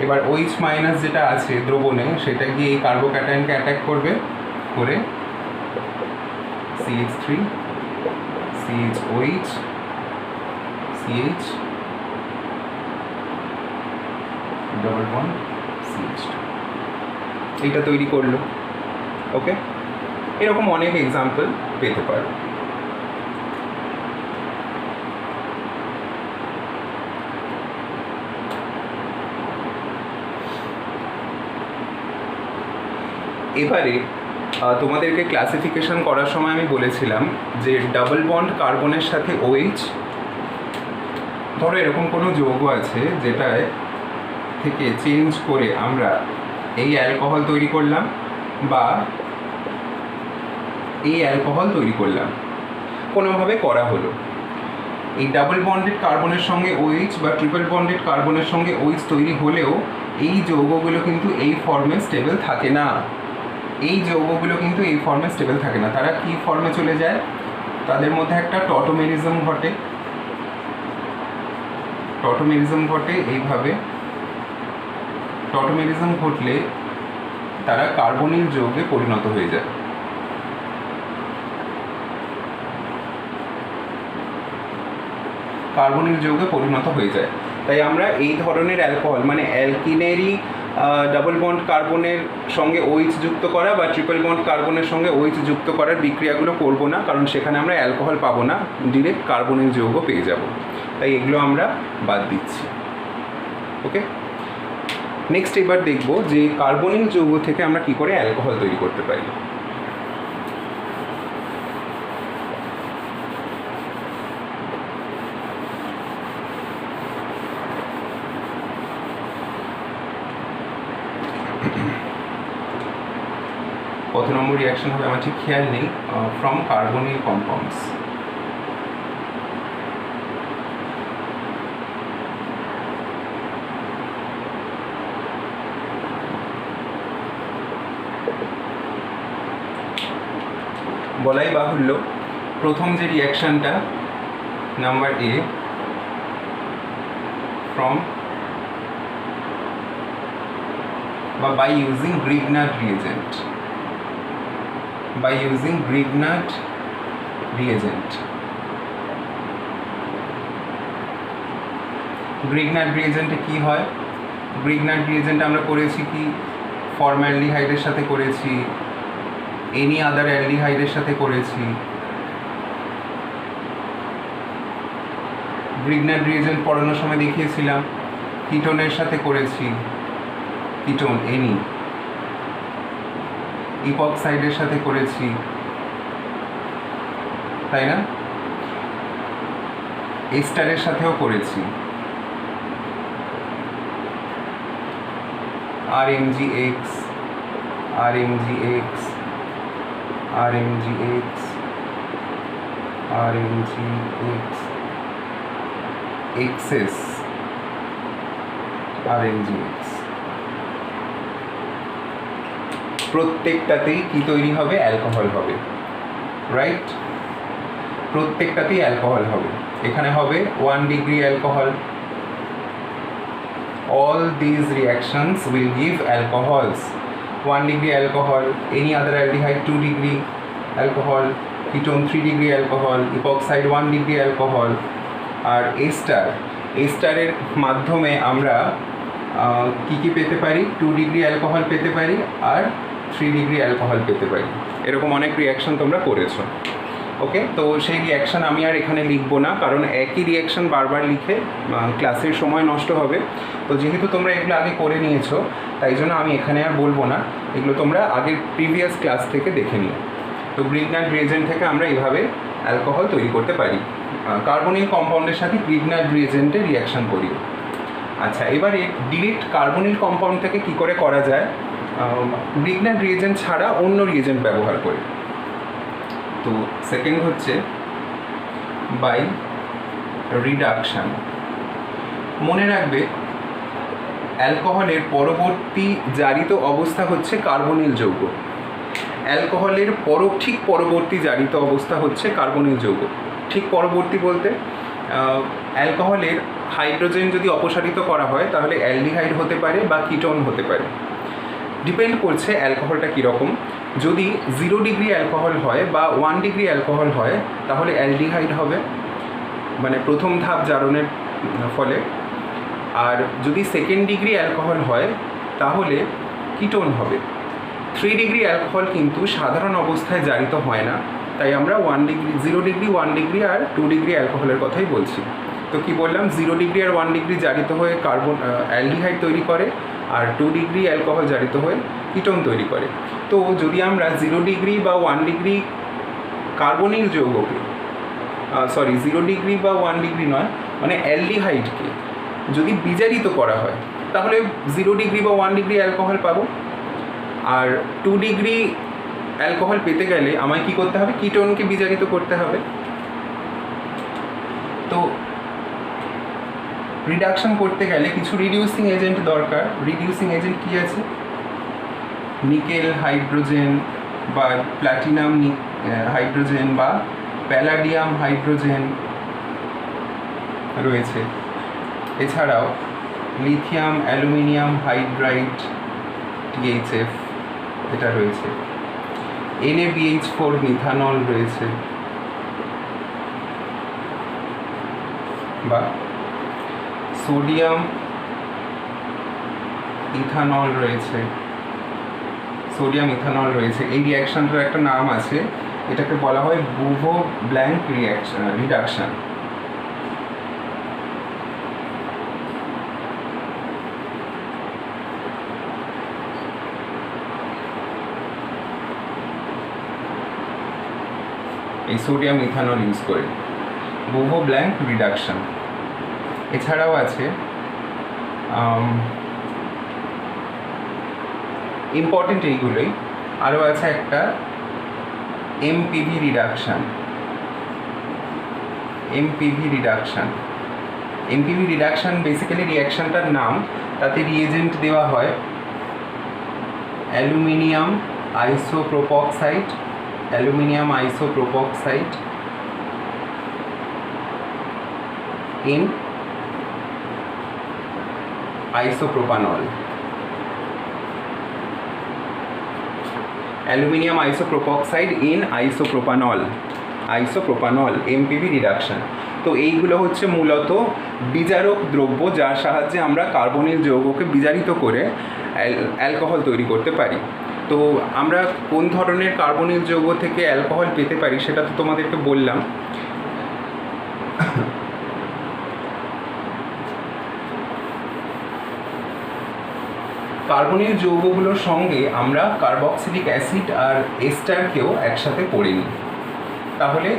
এবার OH মাইনাস যেটা আছে দ্রবণে সেটা গিয়ে এই কার্বোক্যাটায়নকে অ্যাটাক করবে, করে CH3 CHOH CH double bond CH2 এইটা তৈরি করলো। ওকে, এরকম অনেক এক্সাম্পল পেতে পারো। এবারে তোমাদেরকে ক্লাসিফিকেশন করার সময় আমি বলেছিলাম যে ডাবল বন্ড কার্বনের সাথে OH, ধরো এরকম কোনো যৌগ আছে যেটায় থেকে চেঞ্জ করে আমরা এই অ্যালকোহল তৈরি করলাম বা এই অ্যালকোহল তৈরি করলাম, কোনোভাবে করা হলো। এই ডাবল বন্ডেড কার্বনের সঙ্গে OH বা ট্রিপল বন্ডেড কার্বনের সঙ্গে OH তৈরি হলেও এই যৌগগুলো কিন্তু এই ফর্মে স্টেবল থাকে না, এই যৌগগুলো কিন্তু এই ফর্মে স্টেবল থাকে না। তারা কি ফর্মে চলে যায়? তাদের মধ্যে একটা টটোমেরিজম ঘটে, টটোমেরিজম ঘটে এইভাবে। টটোমেরিজম ঘটলে তারা কার্বনিল যৌগে পরিণত হয়ে যায়। কার্বনিল যৌগে পরিণত হয়ে যায়। তাই আমরা এই ধরনের অ্যালকোহল মানে অ্যালকিনেরই ডাবল বন্ড কার্বনের সঙ্গে OH যুক্ত করা বা ট্রিপল বন্ড কার্বনের সঙ্গে OH যুক্ত করার বিক্রিয়াগুলো করব না, কারণ সেখানে আমরা অ্যালকোহল পাবো না, ডিরেক্ট কার্বনিল যৌগ পেয়ে যাব। তাই এগুলো আমরা বাদ দিচ্ছি। ওকে, নেক্সট এবার দেখব যে কার্বনিল যৌগ থেকে আমরা কি করে অ্যালকোহল তৈরি করতে পারি। কত নম্বর রিয়াকশন হবে আমার ঠিক খেয়াল নেই। ফ্রম কার্বনিল কম্পাউন্ডস, বলাই বাহুল্য প্রথম যে রিয়াকশনটা নাম্বার A ফ্রম বা by using Grignard reagent, by using Grignard reagent. Grignard reagent কি হয়? Grignard reagent আমরা করেছি কি ফর্মালডিহাইডের সাথে করেছি, এনি আদার অ্যালডিহাইডের সাথে করেছি। Grignard reagent পড়ানোর সময় দেখিয়েছিলাম কিটোনের সাথে করেছি, কিটোন এনি। ইপক্সাইডের সাথে করেছি, তাই না? এস্টারের সাথেও করেছি, RMgX RMgX RMgX RMgX XS RMgX, প্রত্যেকটাতেই কি তৈরি হবে? অ্যালকোহল হবে, রাইট? প্রত্যেকটাতেই অ্যালকোহল হবে। এখানে হবে 1 degree alcohol. All these reactions will give alcohols. 1 degree alcohol, any other aldehyde 2 degree alcohol, ketone 3 degree alcohol, epoxide 1 degree alcohol, আর এস্টারের মাধ্যমে আমরা কি পেতে পারি? 2 ডিগ্রি অ্যালকোহল পেতে পারি আর 3 ডিগ্রি অ্যালকোহল পেতে পারি। এরকম অনেক রিয়াকশন তোমরা করেছো। ওকে, তো সেই রিয়াকশন আমি আর এখানে লিখবো না, কারণ একই রিয়াকশন বারবার লিখে ক্লাসের সময় নষ্ট হবে। তো যেহেতু তোমরা এগুলো আগে করে নিয়েছো, তাই জন্য আমি এখানে আর বলবো না, এগুলো তোমরা আগের প্রিভিয়াস ক্লাস থেকে দেখে নিও। তো গ্রিগনাট রিয়েজেন্ট থেকে আমরা এইভাবে অ্যালকোহল তৈরি করতে পারি, কার্বনিল কম্পাউন্ডের সাথে গ্রিগনাট রিয়েজেন্টের রিয়াকশন করি। আচ্ছা, এবারে ডিরেক্ট কার্বনিল কম্পাউন্ড থেকে কি করে করা যায় ব্রিগন্যান্ট রিয়েজেন্ট ছাড়া অন্য রিয়েজেন্ট ব্যবহার করে। তো সেকেন্ড হচ্ছে বাই রিডাকশান। মনে রাখবে অ্যালকোহলের পরবর্তী জারিত অবস্থা হচ্ছে কার্বনিল যৌগ। অ্যালকোহলের ঠিক পরবর্তী জারিত অবস্থা হচ্ছে কার্বনিল যৌগ। ঠিক পরবর্তী বলতে অ্যালকোহলের হাইড্রোজেন যদি অপসারিত করা হয় তাহলে অ্যালডিহাইড হতে পারে বা কিটোন হতে পারে, ডিপেন্ড করছে অ্যালকোহলটা কীরকম। যদি 0 ডিগ্রি অ্যালকোহল হয় বা 1 ডিগ্রি অ্যালকোহল হয় তাহলে অ্যালডিহাইড হবে, মানে প্রথম ধাপ জারণের ফলে। আর যদি 2nd ডিগ্রি অ্যালকোহল হয় তাহলে কিটোন হবে। 3 ডিগ্রি অ্যালকোহল কিন্তু সাধারণ অবস্থায় জারিত হয় না, তাই আমরা 1 ডিগ্রি 0 ডিগ্রি 1 ডিগ্রি আর 2 ডিগ্রি অ্যালকোহলের কথাই বলছি। তো কি বললাম, 0 ডিগ্রি আর 1 ডিগ্রি জারিত হয়ে অ্যালডিহাইড তৈরি করে, আর 2 ডিগ্রি অ্যালকোহল জারিত হয়ে কিটোন তৈরি করে। তো যদি আমরা 0 ডিগ্রি বা 1 ডিগ্রি কার্বনিল যৌগকে 0 ডিগ্রি বা 1 ডিগ্রি নয়, মানে অ্যালডিহাইডকে যদি বিজারিত করা হয় তাহলে 0 ডিগ্রি বা 1 ডিগ্রি অ্যালকোহল পাবো। আর 2 ডিগ্রি অ্যালকোহল পেতে গেলে আমায় কী করতে হবে, কিটোনকে বিজারিত করতে হবে। তো রিডাকশন করতে গেলে কিছু রিডিউসিং এজেন্ট দরকার। রিডিউসিং এজেন্ট কী আছে, নিকেল হাইড্রোজেন বা প্ল্যাটিনাম হাইড্রোজেন বা প্যালাডিয়াম হাইড্রোজেন রয়েছে। এছাড়াও লিথিয়াম অ্যালুমিনিয়াম হাইড্রাইড THF এটা রয়েছে। NaBH4 মিথানল রয়েছে, বা সোডিয়াম ইথানল রয়েছে। এই রিয়াকশনটার একটা নাম আছে, এটাকে বলা হয় বুভো-ব্ল্যাঙ্ক রিডাকশন। এই সোডিয়াম ইথানল ইউজ করে বুভো-ব্ল্যাঙ্ক রিডাকশন। এছাড়াও আছে ইম্পর্টেন্ট এইগুলোই, আরও আছে একটা MPV reduction. MPV reduction basically রিয়াকশানটার নাম, তাতে রিয়েজেন্ট দেওয়া হয় aluminium isopropoxide in isopropanol। Aluminium isopropoxide in isopropanol, MPV reduction. তো এইগুলো হচ্ছে মূলত বিজারক দ্রব্য, যার সাহায্যে আমরা কার্বনিল যৌগকে বিজারিত করে অ্যালকোহল তৈরি করতে পারি। তো আমরা কোন ধরনের কার্বনিল যৌগ থেকে অ্যালকোহল পেতে পারি সেটা তো তোমাদেরকে বললাম। কার্বনিল যৌগগুলোর সঙ্গে আমরা কার্বক্সিলিক অ্যাসিড আর এস্টারকেও একসাথে করে নিই, তাহলে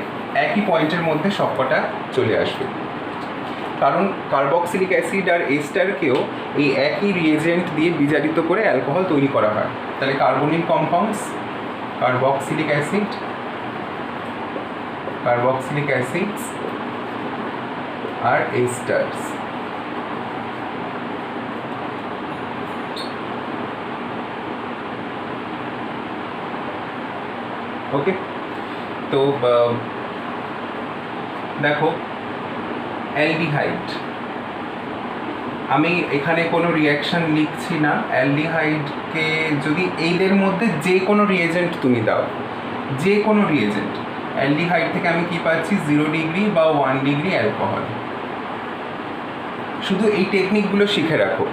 একই পয়েন্টের মধ্যে সবকটা চলে আসবে। কারণ কার্বক্সিলিক অ্যাসিড আর এস্টারকেও এই একই রিয়েজেন্ট দিয়ে বিজারিত করে অ্যালকোহল তৈরি করা হয়। তাহলে কার্বনিল কম্পাউন্ডস, কার্বক্সিলিক অ্যাসিডস আর এস্টার্স। ওকে, তো দেখো অ্যালডিহাইড, আমি এখানে কোনো রিয়াকশান লিখছি না। অ্যালডিহাইডকে যদি এইদের মধ্যে যে কোনো রিয়েজেন্ট তুমি দাও, যে কোনো রিয়েজেন্ট, অ্যালডিহাইড থেকে আমি কি পাচ্ছি, 0 ডিগ্রি বা 1 ডিগ্রি অ্যালকোহল। শুধু এই টেকনিকগুলো শিখে রাখো,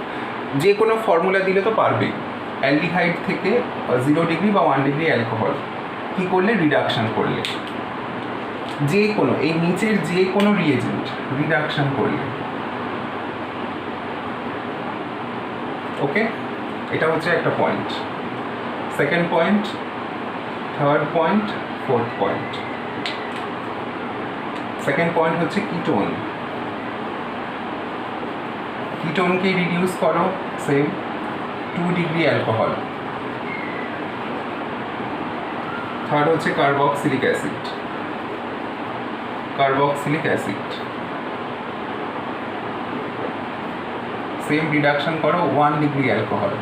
যে কোনো ফর্মুলা দিলে তো পারবে। অ্যালডিহাইড থেকে 0 ডিগ্রি বা 1 ডিগ্রি অ্যালকোহল কী করলে, রিডাকশান করলে, যে কোনো এই নিচের যে কোনো রিয়েজেন্ট রিডাকশান করলে। ওকে, এটা হচ্ছে একটা point. Second point, third point, fourth point. Second point হচ্ছে কিটোন। কিটোনকে রিডিউস করো, সেম 2 ডিগ্রি অ্যালকোহল, থার্ড হচ্ছে carboxylic acid. Carboxylic acid same reduction করো 1 ডিগ্রি অ্যালকোহল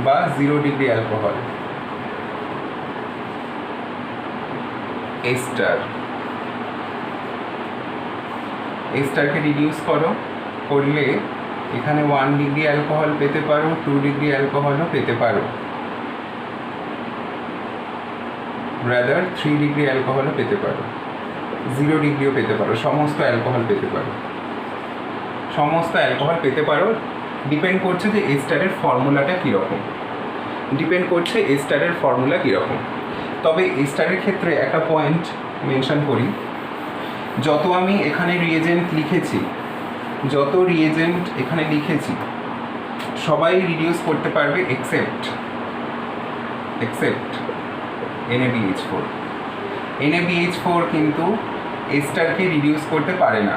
বা 0 ডিগ্রি অ্যালকোহল। এস্টার, এস্টারকে রিডিউস করলে এখানে 1 ডিগ্রি অ্যালকোহল পেতে পারো, 2 ডিগ্রি অ্যালকোহলও পেতে পারো, রাদার 3 ডিগ্রি অ্যালকোহলও পেতে পারো, 0 ডিগ্রিও পেতে পারো, সমস্ত অ্যালকোহল পেতে পারো, সমস্ত অ্যালকোহল পেতে পারো। ডিপেন্ড করছে যে এস্টারের ফর্মুলাটা কীরকম, ডিপেন্ড করছে এস্টারের ফর্মুলা কীরকম। তবে এস্টারের ক্ষেত্রে একটা পয়েন্ট মেনশন করি, যত আমি এখানে রিয়েজেন্ট লিখেছি, যত রিয়েজেন্ট এখানে লিখেছি সবাই রিডিউস করতে পারবে এক্সেপ্ট NaBH4। NaBH4 কিন্তু এস্টারকে রিডিউস করতে পারে না,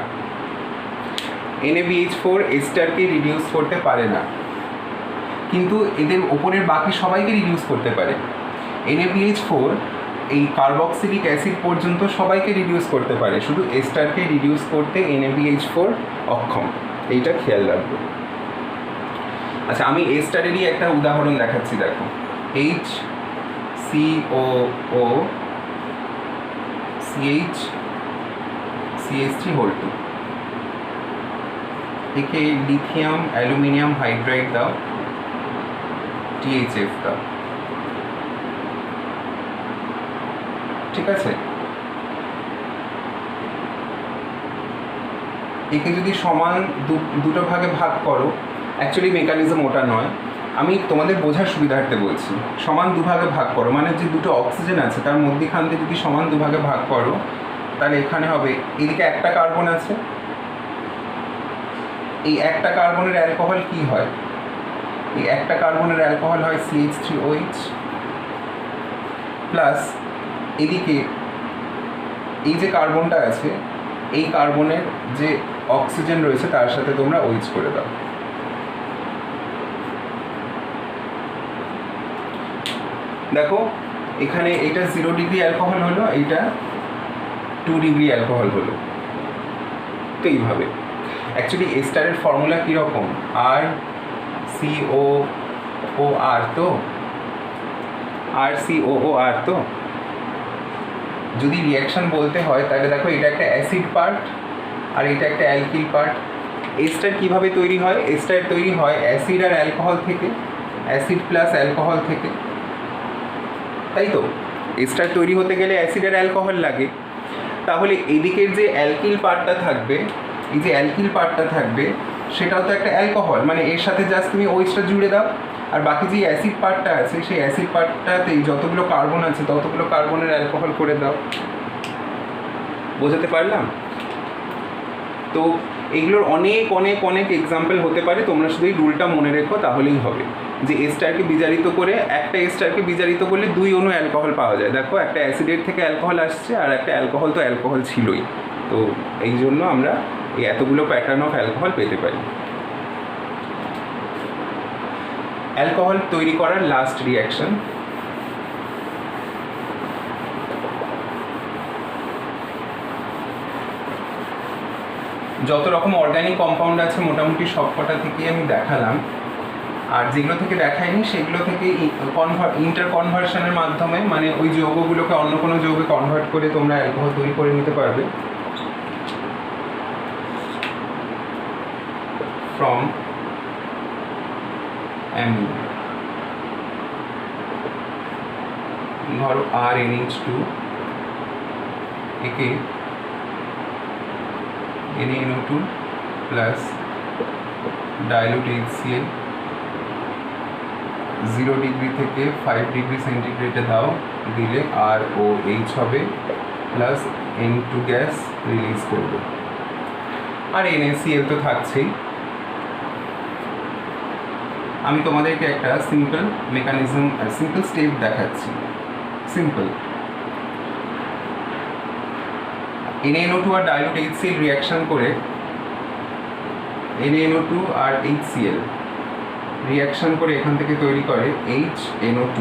NaBH4 এস্টারকে রিডিউস করতে পারে না, কিন্তু এদের ওপরের বাকি সবাইকে রিডিউস করতে পারে। NaBH4 এই কার্বক্সিলিক অ্যাসিড পর্যন্ত সবাইকে রিডিউস করতে পারে, শুধু এস্টারকে রিডিউস করতে NaBH4 অক্ষম, এইটা খেয়াল রাখবো। আচ্ছা, আমি এস্টারেরই একটা উদাহরণ দেখাচ্ছি, দেখো HCOO CH3 একে লিথিয়াম অ্যালুমিনিয়াম হাইড্রাইড দাও, THF দাও, ঠিক আছে? একে যদি সমান দুটো ভাগে ভাগ করো, অ্যাকচুয়ালি মেকানিজম ওটা নয়, আমি তোমাদের বোঝার সুবিধার্থে বলছি। সমান দুভাগে ভাগ করো মানে যে দুটো অক্সিজেন আছে তার মধ্যখান থেকে যদি সমান দুভাগে ভাগ করো, তাহলে এখানে হবে এদিকে একটা কার্বন আছে, এই একটা কার্বনের অ্যালকোহল কি হয়? এই একটা কার্বনের অ্যালকোহল হয় CH3OH প্লাস এদিকে এই যে কার্বনটা আছে, এই কার্বনের যে অক্সিজেন রয়েছে তার সাথে তোমরা OH করে দাও। দেখো এখানে এটা 0 ডিগ্রি অ্যালকোহল হলো, এইটা 2 ডিগ্রি অ্যালকোহল হলো। তো এইভাবে অ্যাকচুয়ালি এস্টারের ফর্মুলা কীরকম? RCOOR তো, RCOOR তো। যদি রিয়াকশান বলতে হয় তাহলে দেখো এটা একটা অ্যাসিড পার্ট আর এটা একটা অ্যালকিল পার্ট। এস্টার কীভাবে তৈরি হয়? এস্টার তৈরি হয় অ্যাসিড আর অ্যালকোহল থেকে, অ্যাসিড প্লাস অ্যালকোহল থেকে, তাই তো? এস্টার তৈরি হতে গেলে অ্যাসিড আর অ্যালকোহল লাগে। তাহলে এদিকের যে অ্যালকিল পার্টটা থাকবে, এই যে অ্যালকিল পার্টটা থাকবে সেটাও তো একটা অ্যালকোহল, মানে এর সাথে জাস্ট তুমি ওইচটা জুড়ে দাও, আর বাকি যে অ্যাসিড পার্টটা আছে সেই অ্যাসিড পার্টটাতেই যতগুলো কার্বন আছে ততগুলো কার্বনের অ্যালকোহল করে দাও। বোঝাতে পারলাম? তো এইগুলোর অনেক অনেক অনেক এক্সাম্পল হতে পারে, তোমরা শুধু এই রুলটা মনে রেখো তাহলেই হবে। যে এস্টারকে বিজারিত করে, একটা এস্টারকে বিজারিত করলে 2 অণু অ্যালকোহল পাওয়া যায়। দেখো একটা অ্যাসিডের থেকে অ্যালকোহল আসছে আর একটা অ্যালকোহল তো অ্যালকোহল ছিলই, তো এই জন্য আমরা এই এতগুলো প্যাটার্ন অফ অ্যালকোহল পেতে পারি। অ্যালকোহল তৈরি করার লাস্ট রিয়াকশন, যত রকম অর্গানিক কম্পাউন্ড আছে মোটামুটি সবকটা থেকেই আমি দেখালাম, আর যেগুলো থেকে দেখাইনি সেগুলো থেকে ইন্টার কনভার্সনের মাধ্যমে, মানে ওই যৌগগুলোকে অন্য কোনো যৌগে কনভার্ট করে তোমরা অ্যালকোহল তৈরি করে নিতে পারবে। ফ্রম অ্যামিন, ধরো RNH2 একে NaNO2 plus dilute HCl 0 degree থেকে 5 ডিগ্রি সেন্টিগ্রেডে দাও, দিলে ROH হবে প্লাস N2 গ্যাস রিলিজ করবে, আর NaCl তো থাকছেই। আমি তোমাদেরকে একটা সিম্পল মেকানিজম, সিম্পল স্টেপ দেখাচ্ছি। সিম্পল NaNO2 আর ডাইলুট HCl রিয়াকশন করে NaNO2 আর HCl রিয়াকশন করে এখান থেকে তৈরি করে HNO2।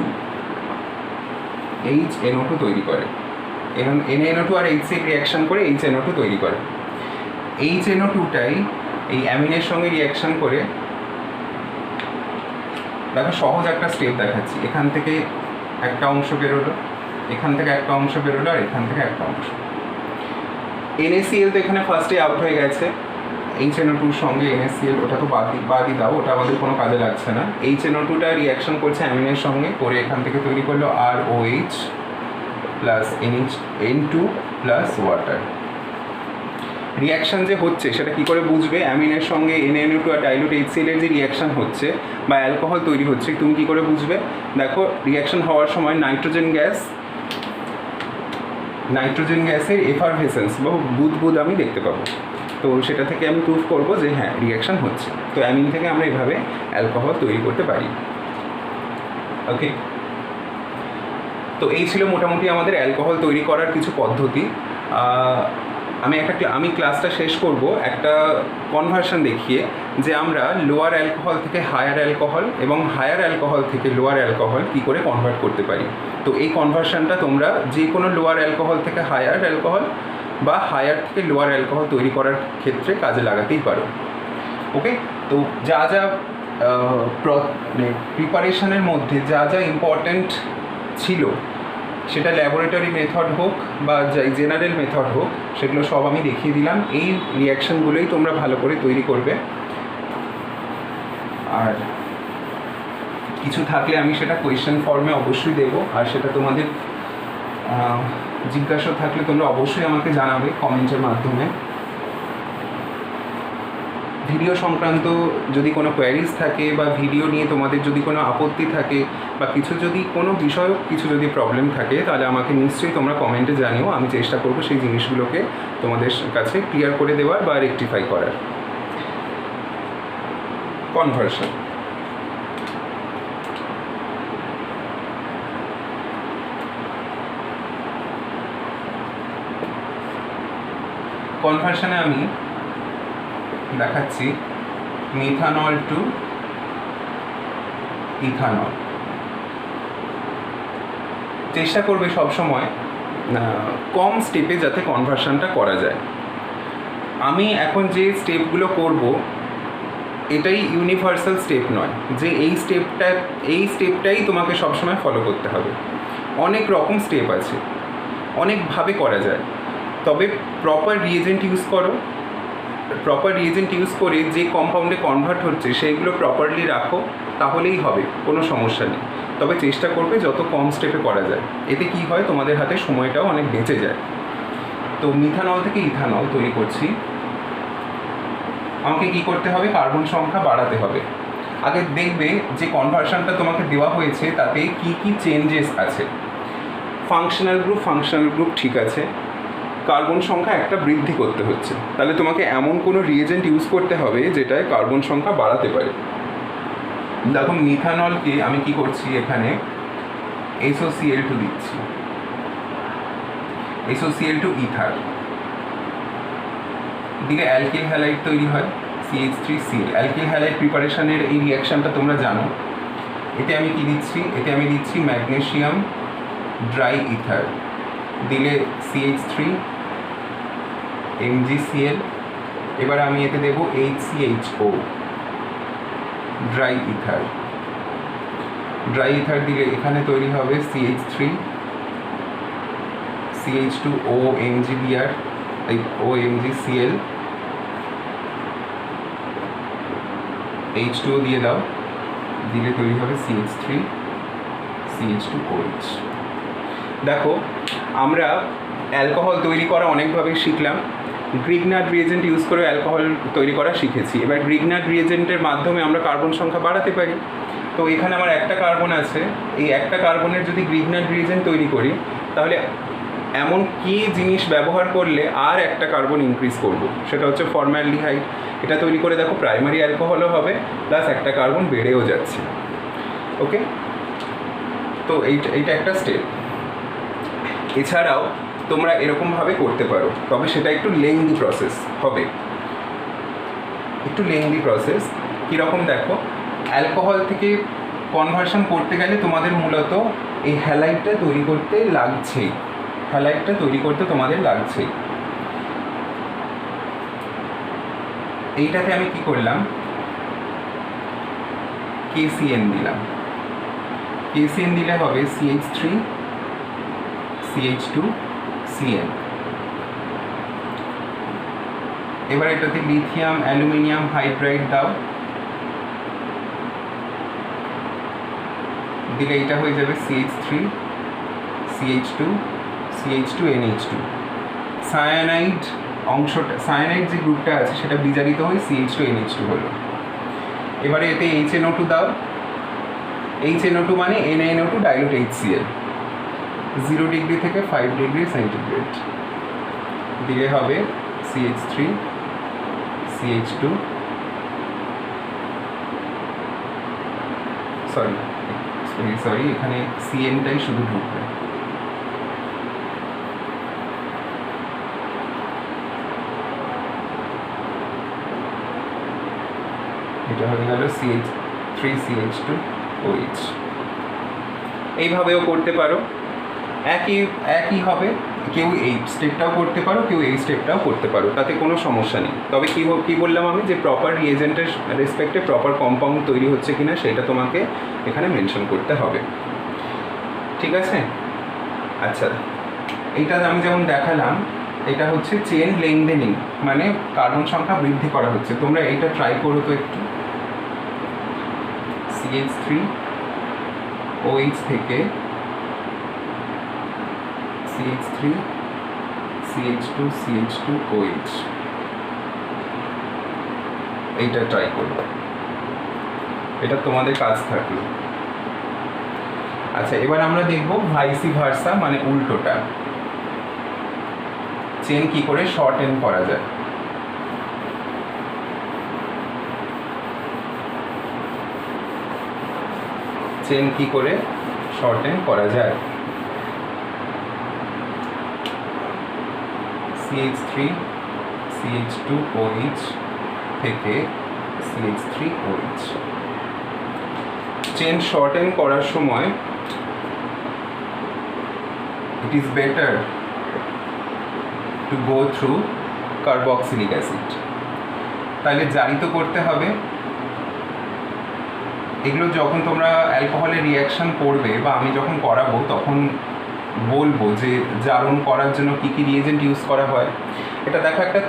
HNO2 তৈরি করে। এখন NaNO2 আর HCl রিয়াকশন করে HNO2 তৈরি করে। HNO2টাই এই অ্যামিনের সঙ্গে রিয়াকশন করে, দেখো সহজ একটা স্টেপ দেখাচ্ছি। এখান থেকে একটা অংশ বেরোলো, এখান থেকে একটা অংশ বেরোলো, আর এখান থেকে একটা অংশ। NaCl তো এখানে ফার্স্টে আউট হয়ে গেছে, HNO2 সঙ্গে NaCl ওটা তো বাদই দাও, ওটা আমাদের কোনো কাজে লাগছে না। HNO2টা রিয়াকশন করছে অ্যামিনের সঙ্গে করে, এখান থেকে তৈরি করলো ROH plus N2 plus water. Reaction যে হচ্ছে সেটা কী করে বুঝবে? অ্যামিনের সঙ্গে NaNO2 আর ডাইলুট HCl এর যে রিয়াকশান হচ্ছে বা অ্যালকোহল তৈরি হচ্ছে, তুমি কী করে বুঝবে? দেখো রিয়াকশান হওয়ার সময় নাইট্রোজেন গ্যাসের এফারভেসেন্স বা বুদবুদ আমি দেখতে পাবো। তো সেটা থেকে আমি প্রুভ করবো যে হ্যাঁ রিয়াকশান হচ্ছে। তো অ্যামিন থেকে আমরা এভাবে অ্যালকোহল তৈরি করতে পারি। ওকে, তো এই ছিল মোটামুটি আমাদের অ্যালকোহল তৈরি করার কিছু পদ্ধতি। আমি ক্লাসটা শেষ করব একটা কনভার্সন দেখিয়ে, যে আমরা লোয়ার অ্যালকোহল থেকে হায়ার অ্যালকোহল এবং হায়ার অ্যালকোহল থেকে লোয়ার অ্যালকোহল কী করে কনভার্ট করতে পারি। তো এই কনভার্সনটা তোমরা যে কোনো লোয়ার অ্যালকোহল থেকে হায়ার অ্যালকোহল বা হায়ার থেকে লোয়ার অ্যালকোহল তৈরি করার ক্ষেত্রে কাজে লাগাতেই পারো। ওকে, তো যা যা প্রিপারেশনের মধ্যে যা যা ইম্পর্ট্যান্ট ছিল, সেটা ল্যাবরেটরি মেথড হোক বা জেনারেল মেথড হোক, সেগুলো সব আমি দেখিয়ে দিলাম। এই রিয়াকশানগুলোই তোমরা ভালো করে তৈরি করবে। আর কিছু থাকলে আমি সেটা কোয়েশ্চেন ফর্মে অবশ্যই দেবো, আর সেটা তোমাদের জিজ্ঞাসা থাকলে তোমরা অবশ্যই আমাকে জানাবে কমেন্টের মাধ্যমে। ভিডিও সংক্রান্ত যদি কোনো কোয়ারিজ থাকে বা ভিডিও নিয়ে তোমাদের যদি কোনো আপত্তি থাকে বা কোনো বিষয় কিছু যদি প্রবলেম থাকে, তাহলে আমাকে নিশ্চয়ই তোমরা কমেন্টে জানিও। আমি চেষ্টা করবো সেই জিনিসগুলোকে তোমাদের কাছে ক্লিয়ার করে দেওয়ার বা রেকটিফাই করার। কনভার্সন, কনভার্সনে আমি দেখাচ্ছি মিথানল টু ইথানল। চেষ্টা করবে সবসময় কম স্টেপে যাতে কনভার্সনটা করা যায়। আমি এখন যে স্টেপগুলো করব এটাই ইউনিভার্সাল স্টেপ নয় যে এই স্টেপটাই তোমাকে সবসময় ফলো করতে হবে। অনেক রকম স্টেপ আছে, অনেকভাবে করা যায়। তবে প্রপার রিয়েজেন্ট ইউজ করো, প্রপার রিয়েজেন্ট ইউজ করে যে কম্পাউন্ডে কনভার্ট হচ্ছে সেইগুলো প্রপারলি রাখো, তাহলেই হবে, কোনো সমস্যা নেই। তবে চেষ্টা করবে যত কম স্টেপে করা যায়। এতে কি হয়, তোমাদের হাতে সময়টাও অনেক বেঁচে যায়। তো মিথানল থেকে ইথানল তৈরি করছি। আমাকে কি করতে হবে? কার্বন সংখ্যা বাড়াতে হবে। আগে দেখবে যে কনভার্সনটা তোমাকে দেওয়া হয়েছে তাতে কি কি চেঞ্জেস আছে। ফাংশনাল গ্রুপ ঠিক আছে, কার্বন সংখ্যা একটা বৃদ্ধি করতে হচ্ছে, তাহলে তোমাকে এমন কোনো রিয়েজেন্ট ইউজ করতে হবে যেটায় কার্বন সংখ্যা বাড়াতে পারে। দেখো মিথানলকে আমি কি করছি, এখানে SOCl2 দিচ্ছি, SOCl2 ইথার দিলে অ্যালকিল হ্যালাইড তৈরি হয়, CH3Cl। অ্যালকিল হ্যালাইড প্রিপারেশনের এই রিয়াকশানটা তোমরা জানো। এতে আমি কি দিচ্ছি? এতে আমি দিচ্ছি ম্যাগনেসিয়াম ড্রাই ইথার, দিলে CH3 MgCl। এবার আমি এতে দেব HCHO ড্রাই ইথার দিলে এখানে তৈরি হবে CH3 CH2O MgBr OMgCl, H2O দিয়ে দাও, দিলে তৈরি হবে CH3 CH2OH। দেখো আমরা অ্যালকোহল তৈরি করা অনেকভাবে শিখলাম। গ্রিগনার্ড রিয়েজেন্ট ইউজ করে অ্যালকোহল তৈরি করা শিখেছি। এবার গ্রিগনার্ড রিয়েজেন্টের মাধ্যমে আমরা কার্বন সংখ্যা বাড়াতে পারি। তো এখানে আমার একটা কার্বন আছে, এই একটা কার্বনের যদি গ্রিগনার্ড রিয়েজেন্ট তৈরি করি, তাহলে এমন কি জিনিস ব্যবহার করলে আর একটা কার্বন ইনক্রিজ করব, সেটা হচ্ছে ফর্মালডিহাইড। এটা তৈরি করে দেখো প্রাইমারি অ্যালকোহলও হবে, প্লাস একটা কার্বন বেড়েও যাচ্ছে। ওকে, তো এইটা একটা স্টেপ। এছাড়াও তোমরা এরকমভাবে করতে পারো, তবে সেটা একটু লেংদি প্রসেস হবে, একটু লেংদি প্রসেস। কীরকম দেখো, অ্যালকোহল থেকে কনভার্সন করতে গেলে তোমাদের মূলত এই হ্যালাইডটা তৈরি করতে লাগছেই, হ্যালাইডটা তৈরি করতে তোমাদের লাগছেই। এইটাতে আমি কি করলাম, KCN দিলাম। KCN দিলে হবে CH3 CH2 CN। এবার এটাতে লিথিয়াম অ্যালুমিনিয়াম হাইড্রাইড দাও, দিলে এটা হয়ে যাবে CH3 CH2 CH2 NH2। Cyanide অংশটা, সায়ানাইড যে গ্রুপটা আছে সেটা বিজারিত হয়ে CH2 NH2 হলো। এবারে এতে HNO2 দাও, HNO2 মানে NaNO2 ডাইলুট HCl, 0 ডিগ্রি থেকে 5 ডিগ্রি সেন্টিগ্রেড দিলে হবে CH3 CH2 সরি এখানে CN-টাই শুধু ঢুকবে। এটা হয়ে গেল CH3 CH2 OH। এইভাবেও করতে পারো, একই হবে। কেউ এই স্টেপটাও করতে পারো, কেউ এই স্টেপটাও করতে পারো, তাতে কোনো সমস্যা নেই। তবে কী বললাম আমি, যে প্রপার রিয়েজেন্টের রেসপেক্টে প্রপার কম্পাউন্ড তৈরি হচ্ছে কিনা সেটা তোমাকে এখানে মেনশন করতে হবে, ঠিক আছে? আচ্ছা, এইটা আমি যেমন দেখালাম, এটা হচ্ছে চেন লেংথেনিং, মানে কার্বন সংখ্যা বৃদ্ধি করা হচ্ছে। তোমরা এইটা ট্রাই করো তো একটু। CH3 OH থেকে CH3 CH2 CH2 OH, এইটা ট্রাই করো, এটা তোমাদের কাজ থাকলো। আচ্ছা, এবার আমরা দেখব ভাইসি ভার্সা, মানে উল্টোটা, চেন কি করে শর্টেন করা যায়। চেন কি করে শর্টেন করা যায়। CH3 CH2 OH থেকে CH3 OH। চেন শর্টেন করার সময় it is better to go through carboxylic acid। তাহলে জারিত করতে হবে। এগুলো যখন তোমরা অ্যালকোহলের রিয়াকশান করবে বা আমি যখন করাবো তখন বলবো যে জারণ করার জন্য কী কী রিয়েজেন্ট ইউজ করা হয়। এটা দেখো, একটা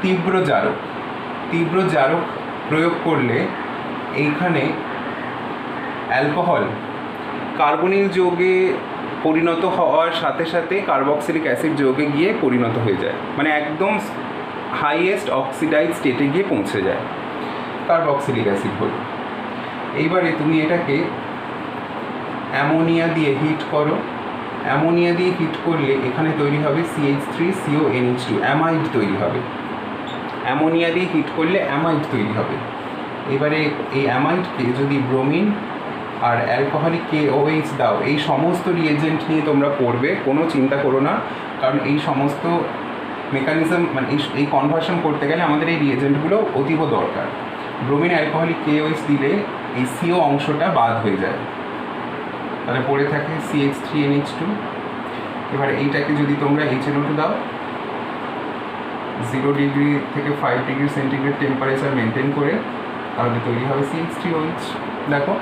তীব্র জারক প্রয়োগ করলে এইখানে অ্যালকোহল কার্বনিল যৌগে পরিণত হওয়ার সাথে সাথে কার্বক্সিলিক অ্যাসিড যৌগে গিয়ে পরিণত হয়ে যায়, মানে একদম হাইয়েস্ট অক্সিডাইজ স্টেটে গিয়ে পৌঁছে যায়, কার্বক্সিলিক অ্যাসিড হলো। এইবারে তুমি এটাকে অ্যামোনিয়া দিয়ে হিট করো। অ্যামোনিয়া দিয়ে হিট করলে এখানে তৈরি হবে CH3CONH2, অ্যামাইড তৈরি হবে। অ্যামোনিয়া দিয়ে হিট করলে অ্যামাইড তৈরি হবে। এবারে এই অ্যামাইডকে যদি ব্রোমিন আর অ্যালকোহলিক KOH দাও, এই সমস্ত রিয়েজেন্ট নিয়ে তোমরা পড়বে, কোনো চিন্তা করো না, কারণ এই সমস্ত মেকানিজম, মানে এই কনভার্সন করতে গেলে আমাদের এই রিয়েজেন্টগুলো অতীব দরকার। ব্রোমিন অ্যালকোহলিক KOH দিলে এই CO অংশটা বাদ হয়ে যায়, তাহলে পড়ে থাকে CH3NH2। এবার এইটাকে যদি তোমরা HNO2 দাও, 0 ডিগ্রি থেকে 5 ডিগ্রি সেন্টিগ্রেড টেম্পারেচার মেনটেন করে, তাহলে তৈরি হবে CH3OH। দেখো,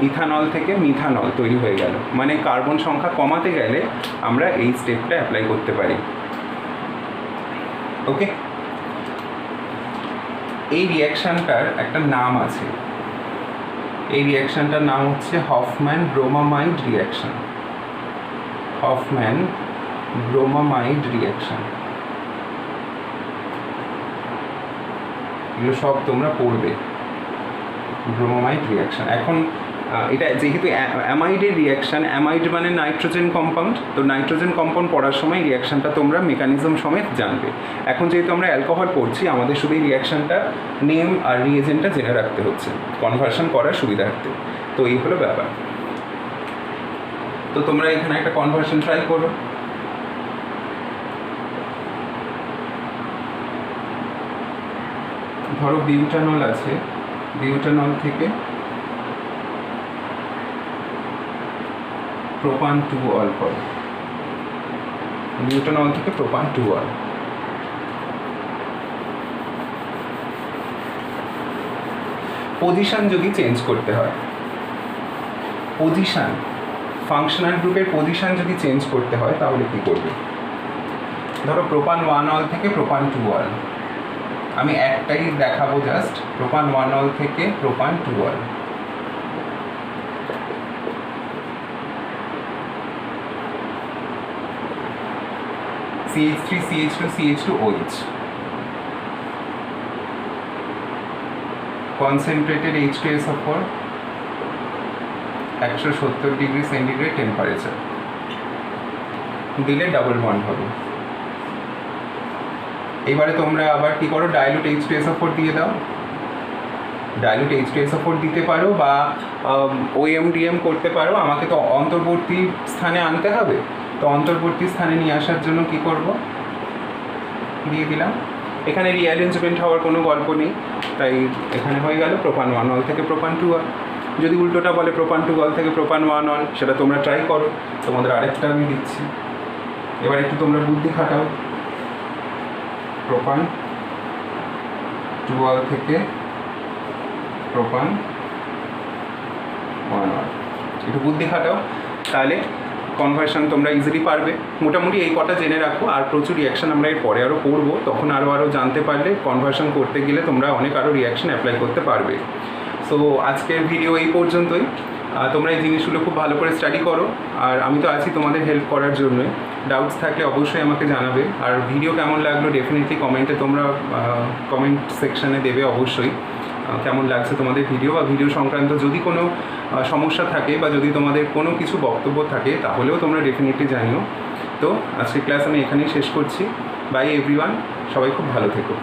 ইথানল থেকে মিথানল তৈরি হয়ে গেল, মানে কার্বন সংখ্যা কমাতে গেলে আমরা এই স্টেপটা অ্যাপ্লাই করতে পারি। ওকে, এই রিয়াকশানটার একটা নাম আছে, এই রিয়াকশানটার নাম হচ্ছে হফম্যান ব্রোমামাইড রিয়াকশান। হফম্যান ব্রোমামাইড রিয়াকশান, এগুলো সব তোমরা পড়বে, ব্রোমামাইড রিয়াকশান। এখন এটা যেহেতু অ্যামাইডের রিয়াকশান, অ্যামাইড মানে নাইট্রোজেন কম্পাউন্ড, তো নাইট্রোজেন কম্পাউন্ড পড়ার সময় রিয়াকশানটা তোমরা মেকানিজম সমেত জানবে। এখন যেহেতু আমরা অ্যালকোহল পড়ছি, আমাদের শুধু এই রিয়াকশানটা নেম আর রিয়েজেন্টটা জেনে রাখতে হচ্ছে কনভার্সন করার সুবিধার্থে। তো এই হলো ব্যাপার। তো তোমরা এখানে একটা কনভার্সন ট্রাই করো। ধরো বিউটানল আছে, বিউটানল থেকে প্রোপান 2 অল করো, নিউট্রনল থেকে প্রোপান 2 অল। পজিশন যদি চেঞ্জ করতে হয়, পজিশন ফাংশনাল গ্রুপের পজিশন যদি চেঞ্জ করতে হয় তাহলে কি করবে? ধরো প্রোপান 1 অল থেকে প্রোপান 2 অল, আমি একটাই দেখাবো জাস্ট, প্রোপান 1 অল থেকে প্রোপান 2 all. CH3 CH2 CH2 OH, concentrated H2SO4, 170 degree centigrade temperature দিলে ডাবল বন্ড হবে। এবারে তোমরা আবার কি করো, ডাইলুট H2SO4 দিয়ে দাও। ডাইলুট H2SO4 দিতে পারো বা OMDM করতে পারো। আমাকে তো অন্তর্বর্তী স্থানে আনতে হবে, তো অন্তর্বর্তী স্থানে নিয়ে আসার জন্য কি করব, দিয়ে দিলাম। এখানে রিঅ্যারেঞ্জমেন্ট হওয়ার কোনো গল্প নেই, তাই এখানে হয়ে গেল প্রোপান 1 অল থেকে প্রোপান 2 অল। যদি উল্টোটা বলে প্রোপান 2 অল থেকে প্রোপান 1 অল, সেটা তোমরা ট্রাই করো। তোমাদের আরেকটা আমি দিচ্ছি, এবার একটু তোমরা বুদ্ধি খাটাও। প্রোপান 2 অল থেকে প্রোপান 1 অল, একটু বুদ্ধি খাটাও, তাহলে কনভার্সন তোমরা ইজিলি পারবে। মোটামুটি এই কটা জেনে রাখো, আর প্রচুর রিয়াকশান আমরা এর পরে আরও করবো, তখন আরও জানতে পারলে কনভার্সন করতে গেলে তোমরা অনেক আরও রিয়াকশান অ্যাপ্লাই করতে পারবে। সো আজকের ভিডিও এই পর্যন্তই। তোমরা এই জিনিসগুলো খুব ভালো করে স্টাডি করো, আর আমি তো আছি তোমাদের হেল্প করার জন্যই। ডাউটস থাকলে অবশ্যই আমাকে জানাবে, আর ভিডিও কেমন লাগলো ডেফিনেটলি কমেন্টে তোমরা কমেন্ট সেকশানে দেবে অবশ্যই কেমন লাগছে তোমাদের ভিডিও, বা ভিডিও সংক্রান্ত যদি কোনো সমস্যা থাকে বা যদি তোমাদের কোনো কিছু বক্তব্য থাকে তাহলেও তোমরা ডেফিনেটলি জানিও। তো আজকের ক্লাস আমি এখানেই শেষ করছি। বাই এভরিওয়ান, সবাই খুব ভালো থেকো।